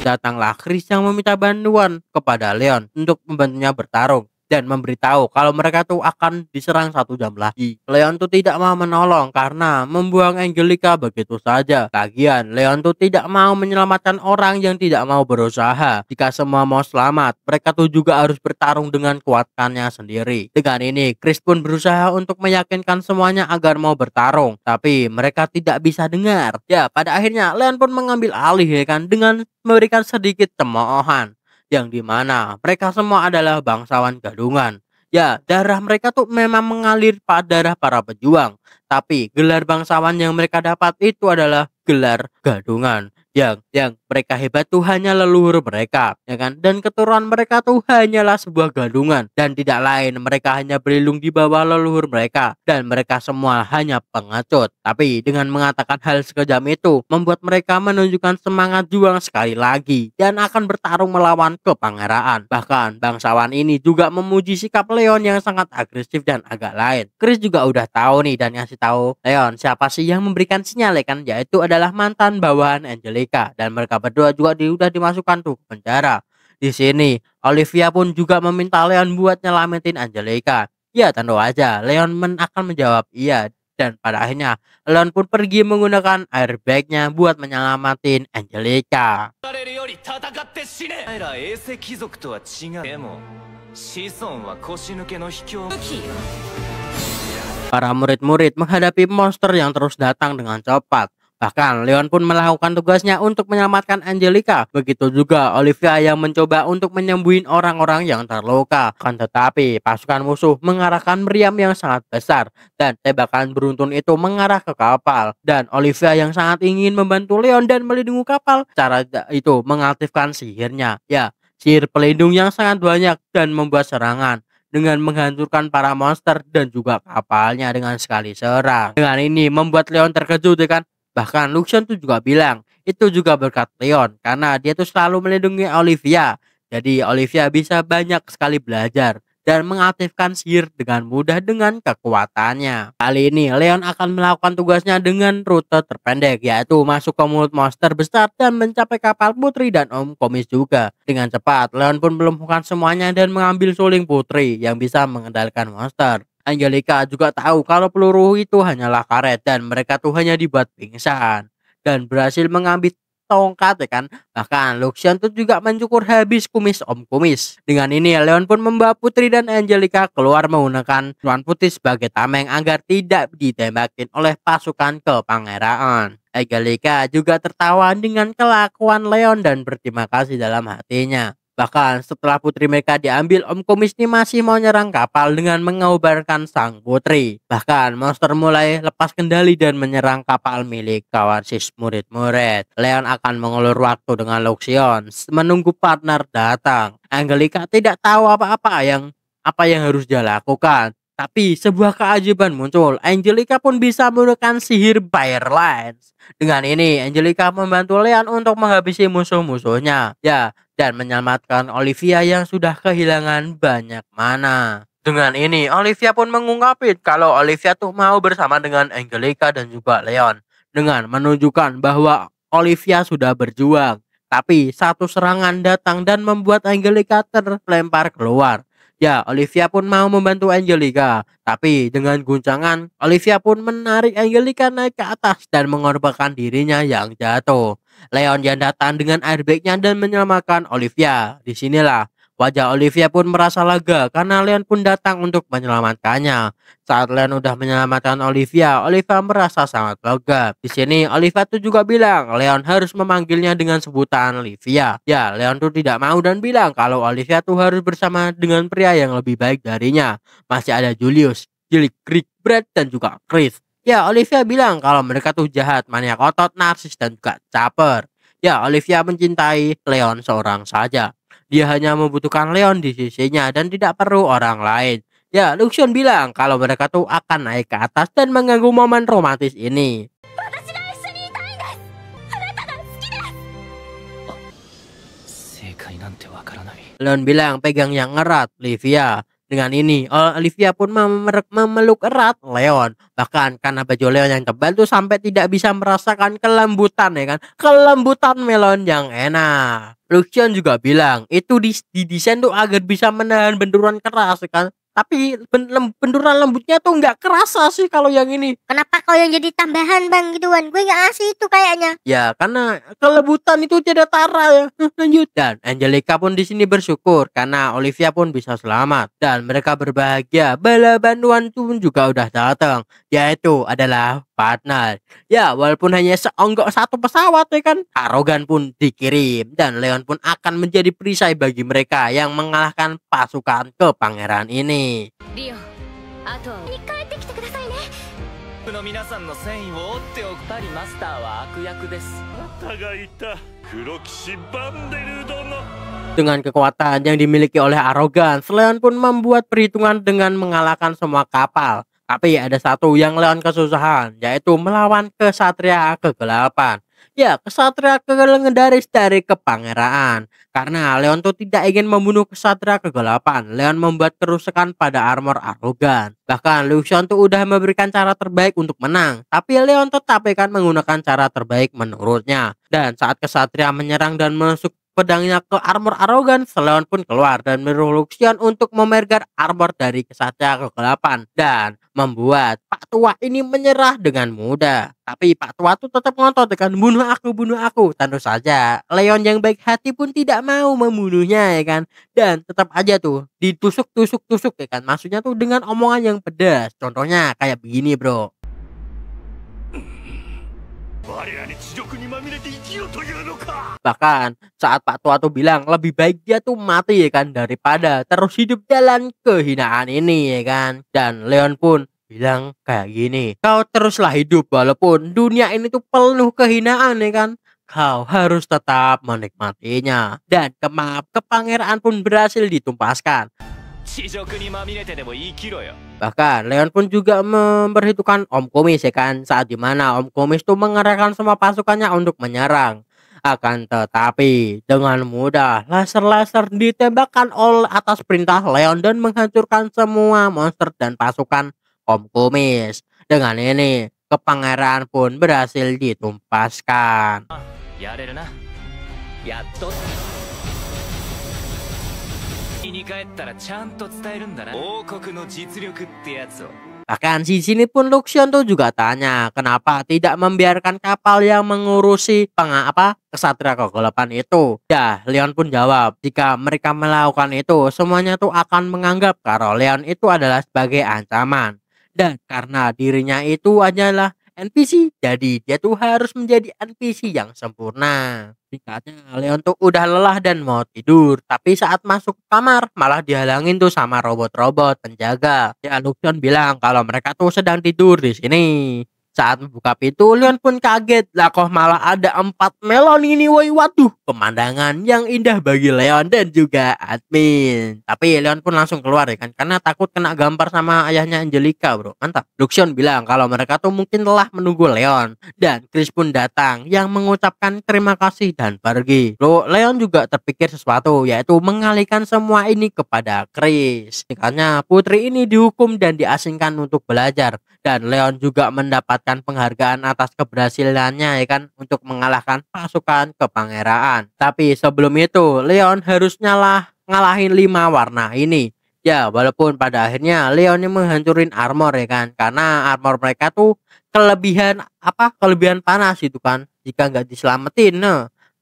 Datanglah Chris yang meminta bantuan kepada Leon untuk membantunya bertarung dan memberitahu kalau mereka tuh akan diserang 1 jam lagi. Leon tuh tidak mau menolong karena membuang Angelica begitu saja. Lagian Leon tuh tidak mau menyelamatkan orang yang tidak mau berusaha. Jika semua mau selamat, mereka tuh juga harus bertarung dengan kuatannya sendiri. Dengan ini Chris pun berusaha untuk meyakinkan semuanya agar mau bertarung, tapi mereka tidak bisa dengar. Ya, pada akhirnya Leon pun mengambil alih ya kan, dengan memberikan sedikit cemoohan, yang dimana mereka semua adalah bangsawan gadungan. Ya, darah mereka tuh memang mengalir pada darah para pejuang, tapi gelar bangsawan yang mereka dapat itu adalah gelar gadungan, yang mereka hebat tuh hanya leluhur mereka, ya kan? Dan keturunan mereka tuh hanyalah sebuah gadungan dan tidak lain, mereka hanya berlindung di bawah leluhur mereka dan mereka semua hanya pengecut. Tapi dengan mengatakan hal sekejam itu membuat mereka menunjukkan semangat juang sekali lagi dan akan bertarung melawan kepangeraan. Bahkan bangsawan ini juga memuji sikap Leon yang sangat agresif dan agak lain. Chris juga udah tahu nih dan ngasih tahu Leon siapa sih yang memberikan sinyal, ya kan, yaitu adalah mantan bawahan Angelica dan mereka berdua juga udah dimasukkan tuh ke penjara. Di sini Olivia pun juga meminta Leon buat nyelamatin Angelica. Ya tentu aja Leon akan menjawab iya dan pada akhirnya Leon pun pergi menggunakan airbagnya buat menyelamatin Angelica. られるより戦って死ね。お前ら衛星貴族とは違う。でも子孫は腰抜けの卑怯。 Para murid-murid menghadapi monster yang terus datang dengan cepat. Bahkan Leon pun melakukan tugasnya untuk menyelamatkan Angelica. Begitu juga Olivia yang mencoba untuk menyembuhin orang-orang yang terluka. Kan tetapi pasukan musuh mengarahkan meriam yang sangat besar dan tembakan beruntun itu mengarah ke kapal. Dan Olivia yang sangat ingin membantu Leon dan melindungi kapal, cara itu mengaktifkan sihirnya. Ya, sihir pelindung yang sangat banyak dan membuat serangan dengan menghancurkan para monster dan juga kapalnya dengan sekali serang. Dengan ini membuat Leon terkejut, ya kan? Bahkan Lucian tuh juga bilang itu juga berkat Leon karena dia tuh selalu melindungi Olivia. Jadi Olivia bisa banyak sekali belajar dan mengaktifkan sihir dengan mudah dengan kekuatannya. Kali ini Leon akan melakukan tugasnya dengan rute terpendek, yaitu masuk ke mulut monster besar dan mencapai kapal Putri dan Om Komis juga. Dengan cepat Leon pun melumpuhkan semuanya dan mengambil suling Putri yang bisa mengendalikan monster. Angelica juga tahu kalau peluru itu hanyalah karet dan mereka tuh hanya dibuat pingsan dan berhasil mengambil tongkat, ya kan. Bahkan Lucian tuh juga mencukur habis kumis Om Kumis. Dengan ini Leon pun membawa Putri dan Angelica keluar menggunakan Tuan Putih sebagai tameng agar tidak ditembakin oleh pasukan kepangeraan. Angelica juga tertawa dengan kelakuan Leon dan berterima kasih dalam hatinya. Bahkan setelah putri mereka diambil, Om Kumis ini masih mau nyerang kapal dengan mengobarkan sang putri. Bahkan monster mulai lepas kendali dan menyerang kapal milik kawan sis murid-murid. Leon akan mengulur waktu dengan Lucian menunggu partner datang. Angelica tidak tahu apa yang harus dia lakukan. Tapi sebuah keajaiban muncul. Angelica pun bisa menggunakan sihir Firelines. Dengan ini Angelica membantu Leon untuk menghabisi musuh-musuhnya. Ya, dan menyelamatkan Olivia yang sudah kehilangan banyak mana. Dengan ini Olivia pun mengungkapkan kalau Olivia tuh mau bersama dengan Angelica dan juga Leon. Dengan menunjukkan bahwa Olivia sudah berjuang. Tapi satu serangan datang dan membuat Angelica terlempar keluar. Ya, Olivia pun mau membantu Angelica. Tapi dengan guncangan, Olivia pun menarik Angelica naik ke atas dan mengorbankan dirinya yang jatuh. Leon yang datang dengan airbagnya dan menyelamatkan Olivia. Disinilah wajah Olivia pun merasa lega karena Leon pun datang untuk menyelamatkannya. Saat Leon udah menyelamatkan Olivia, Olivia merasa sangat lega. Di sini Olivia tuh juga bilang Leon harus memanggilnya dengan sebutan Olivia. Ya, Leon tuh tidak mau dan bilang kalau Olivia tuh harus bersama dengan pria yang lebih baik darinya. Masih ada Julius, Jilik, Rick, Brad, dan juga Chris. Ya, Olivia bilang kalau mereka tuh jahat, maniak otot, narsis, dan juga caper. Ya, Olivia mencintai Leon seorang saja. Dia hanya membutuhkan Leon di sisinya dan tidak perlu orang lain. Ya, Lucian bilang kalau mereka tuh akan naik ke atas dan mengganggu momen romantis ini. Leon bilang pegang yang erat Olivia. Dengan ini Olivia pun memeluk erat Leon. Bahkan karena baju Leon yang tebal tuh sampai tidak bisa merasakan kelembutan, ya kan. Kelembutan melon yang enak. Lucian juga bilang itu didesain tuh agar bisa menahan benturan keras, ya kan. Tapi benturan lembutnya tuh nggak kerasa sih kalau yang ini. Kenapa kau yang jadi tambahan bang gituan? Gue nggak ngasih itu kayaknya. Ya karena kelembutan itu tidak tara ya. Lanjut. Dan Angelica pun di sini bersyukur karena Olivia pun bisa selamat dan mereka berbahagia. Bala bantuan pun juga udah datang, yaitu adalah partner. Ya walaupun hanya seonggok satu pesawat, ya kan. Arogan pun dikirim dan Leon pun akan menjadi perisai bagi mereka yang mengalahkan pasukan kepangeran ini. リオン、あと2回ってきてくださいね。の皆さんの戦意を追っておく。やっぱりマスターは悪役です。あなたがいた黒騎士バンデル殿。 Dengan kekuatan yang dimiliki oleh Arogan, Leon pun membuat perhitungan dengan mengalahkan semua kapal. Tapi ada satu yang Leon kesusahan, yaitu melawan kesatria kegelapan. Ya, kesatria legendaris dari kepangeraan. Karena Leon tuh tidak ingin membunuh kesatria kegelapan, Leon membuat kerusakan pada armor Arogan. Bahkan Lucian tuh udah memberikan cara terbaik untuk menang, tapi Leon tetap akan menggunakan cara terbaik menurutnya. Dan saat kesatria menyerang dan menusuk pedangnya ke armor Arogan, Leon pun keluar dan menyuruh Lucian untuk memergar armor dari kesatria kegelapan dan membuat Pak Tua ini menyerah dengan mudah. Tapi Pak Tua tuh tetap ngotot kan, bunuh aku. Tentu saja Leon yang baik hati pun tidak mau membunuhnya ya kan, dan tetap aja tuh ditusuk ya kan, maksudnya tuh dengan omongan yang pedas. Contohnya kayak begini bro. 我らに恥辱にまみれて生きよというのか。 Bahkan saat Pak Tua tuh bilang lebih baik dia tuh mati ya kan, daripada terus hidup dalam kehinaan ini ya kan. Dan Leon pun bilang kayak gini, kau teruslah hidup walaupun dunia ini tuh penuh kehinaan ya kan. Kau harus tetap menikmatinya. Dan kepangeraan pun berhasil ditumpaskan. 恥辱にまみれてでも生きろよ。 Bahkan Leon pun juga memperhitungkan Om Kumis ya kan, saat dimana Om Kumis tuh mengerahkan semua pasukannya untuk menyerang. Akan tetapi dengan mudah laser-laser ditembakkan oleh atas perintah Leon dan menghancurkan semua monster dan pasukan Om Kumis. Dengan ini kepangeraan pun berhasil ditumpaskan. やれるな。やっと。に帰ったらちゃんと伝えるんだな。王国の実力ってやつを。 Bahkan di sini pun Lucian tuh juga tanya kenapa tidak membiarkan kapal yang mengurusi kesatria kegelapan itu. Ya, Leon pun jawab jika mereka melakukan itu semuanya tuh akan menganggap kalau Leon itu adalah sebagai ancaman. Dan karena dirinya itu adalah NPC, jadi dia tuh harus menjadi NPC yang sempurna. Singkatnya, Leon tuh udah lelah dan mau tidur, tapi saat masuk kamar malah dihalangin tuh sama robot-robot penjaga. Ya, Lucian bilang kalau mereka tuh sedang tidur di sini. Saat membuka pintu, Leon pun kaget. Lah kok malah ada 4 melon ini, woi. Waduh, pemandangan yang indah bagi Leon dan juga admin. Tapi Leon pun langsung keluar ya kan, karena takut kena gampar sama ayahnya Angelica bro. Mantap. Lucian bilang kalau mereka tuh mungkin telah menunggu Leon. Dan Chris pun datang yang mengucapkan terima kasih dan pergi. Bro, Leon juga terpikir sesuatu, yaitu mengalihkan semua ini kepada Chris. Singkatnya, putri ini dihukum dan diasingkan untuk belajar. Dan Leon juga mendapatkan penghargaan atas keberhasilannya ya kan, untuk mengalahkan pasukan kepangeraan. Tapi sebelum itu Leon harus ngalahin 5 warna ini. Ya, walaupun pada akhirnya Leon yang menghancurin armor ya kan, karena armor mereka tuh kelebihan panas itu kan. Jika nggak diselamatin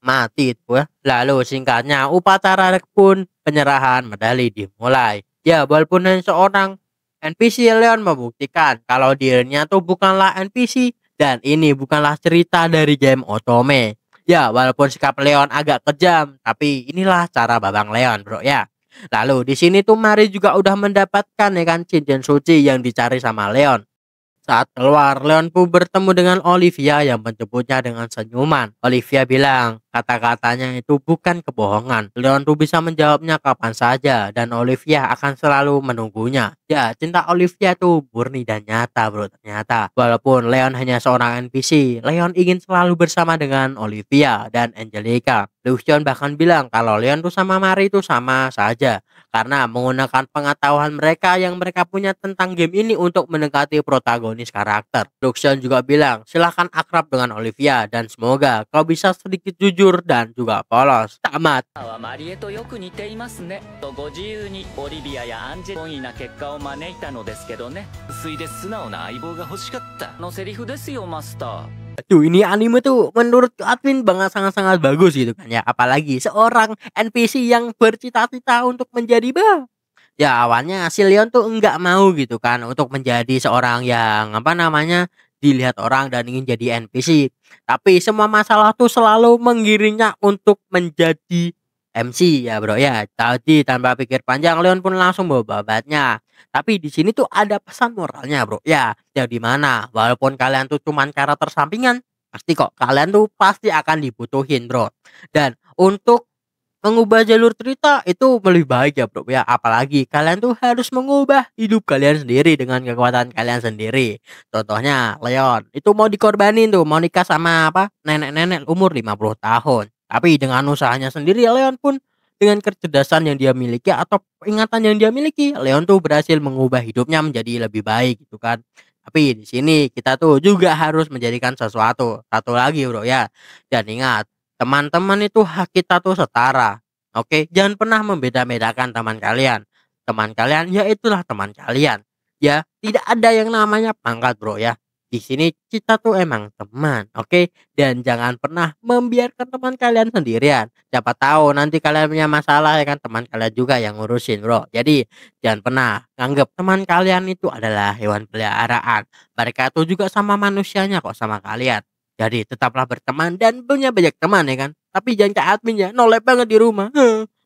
mati tuh ya. Lalu singkatnya upacara pun penyerahan medali dimulai. Ya, walaupun hanya seorang NPC, Leon membuktikan kalau dirinya tuh bukanlah NPC dan ini bukanlah cerita dari game Otome. Ya, walaupun sikap Leon agak kejam, tapi inilah cara babang Leon, bro ya. Lalu di sini tuh Mari juga udah mendapatkan ya kan cincin suci yang dicari sama Leon. Saat keluar, Leon pun bertemu dengan Olivia yang menjemputnya dengan senyuman. Olivia bilang kata-katanya itu bukan kebohongan. Leon tuh bisa menjawabnya kapan saja dan Olivia akan selalu menunggunya. Ya, cinta Olivia tuh murni dan nyata bro ternyata. Walaupun Leon hanya seorang NPC, Leon ingin selalu bersama dengan Olivia dan Angelica. Lucian bahkan bilang kalau Leon tuh sama Mari itu sama saja, karena menggunakan pengetahuan mereka yang mereka punya tentang game ini untuk mendekati protagonis karakter. Lucian juga bilang silahkan akrab dengan Olivia dan semoga kau bisa sedikit jujur dan juga polos. Tamat. はマリエとよく似ていますね。とご自由にオリビアやアンジェロイな結果を招いたのですけどね。ついで素直な相棒が欲しかった。のセリフですよマスター。 Aduh, ini anime tuh menurut admin banget sangat-sangat bagus gitu kan ya. Apalagi seorang NPC yang bercita-cita untuk menjadi ya awalnya si Leon tuh enggak mau gitu kan untuk menjadi seorang yang dilihat orang dan ingin jadi NPC. Tapi semua masalah tuh selalu menggiringnya untuk menjadi MC ya bro ya. Tadi tanpa pikir panjang Leon pun langsung bawa babatnya. Tapi di sini tuh ada pesan moralnya, Bro. Ya, yang di mana walaupun kalian tuh cuman karakter sampingan, pasti kok kalian tuh pasti akan dibutuhin, Bro. Dan untuk mengubah jalur cerita itu lebih baik ya, Bro, ya. Apalagi kalian tuh harus mengubah hidup kalian sendiri dengan kekuatan kalian sendiri. Contohnya Leon, itu mau dikorbanin tuh, mau nikah sama apa? Nenek-nenek umur 50 tahun. Tapi dengan usahanya sendiri Leon pun dengan kecerdasan yang dia miliki atau ingatan yang dia miliki, Leon tuh berhasil mengubah hidupnya menjadi lebih baik gitu kan. Tapi di sini kita tuh juga harus menjadikan sesuatu. Satu lagi, Bro, ya. Dan ingat, teman-teman itu hak kita tuh setara. Oke, jangan pernah membeda-bedakan teman kalian. Teman kalian ya itulah teman kalian. Ya, tidak ada yang namanya pangkat, Bro, ya. Di sini kita tuh emang teman, oke? Dan jangan pernah membiarkan teman kalian sendirian. Siapa tahu nanti kalian punya masalah ya kan, teman kalian juga yang ngurusin, Bro. Jadi jangan pernah nganggap teman kalian itu adalah hewan peliharaan. Mereka tuh juga sama manusianya kok sama kalian. Jadi tetaplah berteman dan punya banyak teman ya kan. Tapi jangan kayak admin ya, nolep banget di rumah.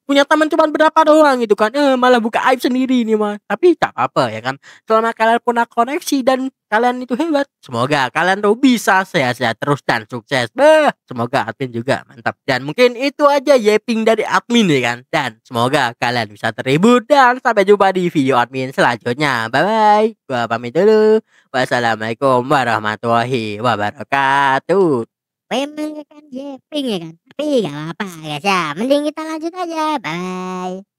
Punya teman cuma berapa doang gitu kan. Malah buka aib sendiri nih mah. Tapi tak apa ya kan. Selama kalian punya koneksi dan kalian itu hebat, semoga kalian tuh bisa sehat-sehat terus dan sukses. Semoga admin juga mantap. Dan mungkin itu aja yeping dari admin ya kan. Dan semoga kalian bisa terhibur dan sampai jumpa di video admin selanjutnya. Bye bye. Gua pamit dulu. Wassalamualaikum warahmatullahi wabarakatuh. Memang kan Jeping ya kan. Tapi gak apa-apa guys ya. Mending kita lanjut aja. Bye.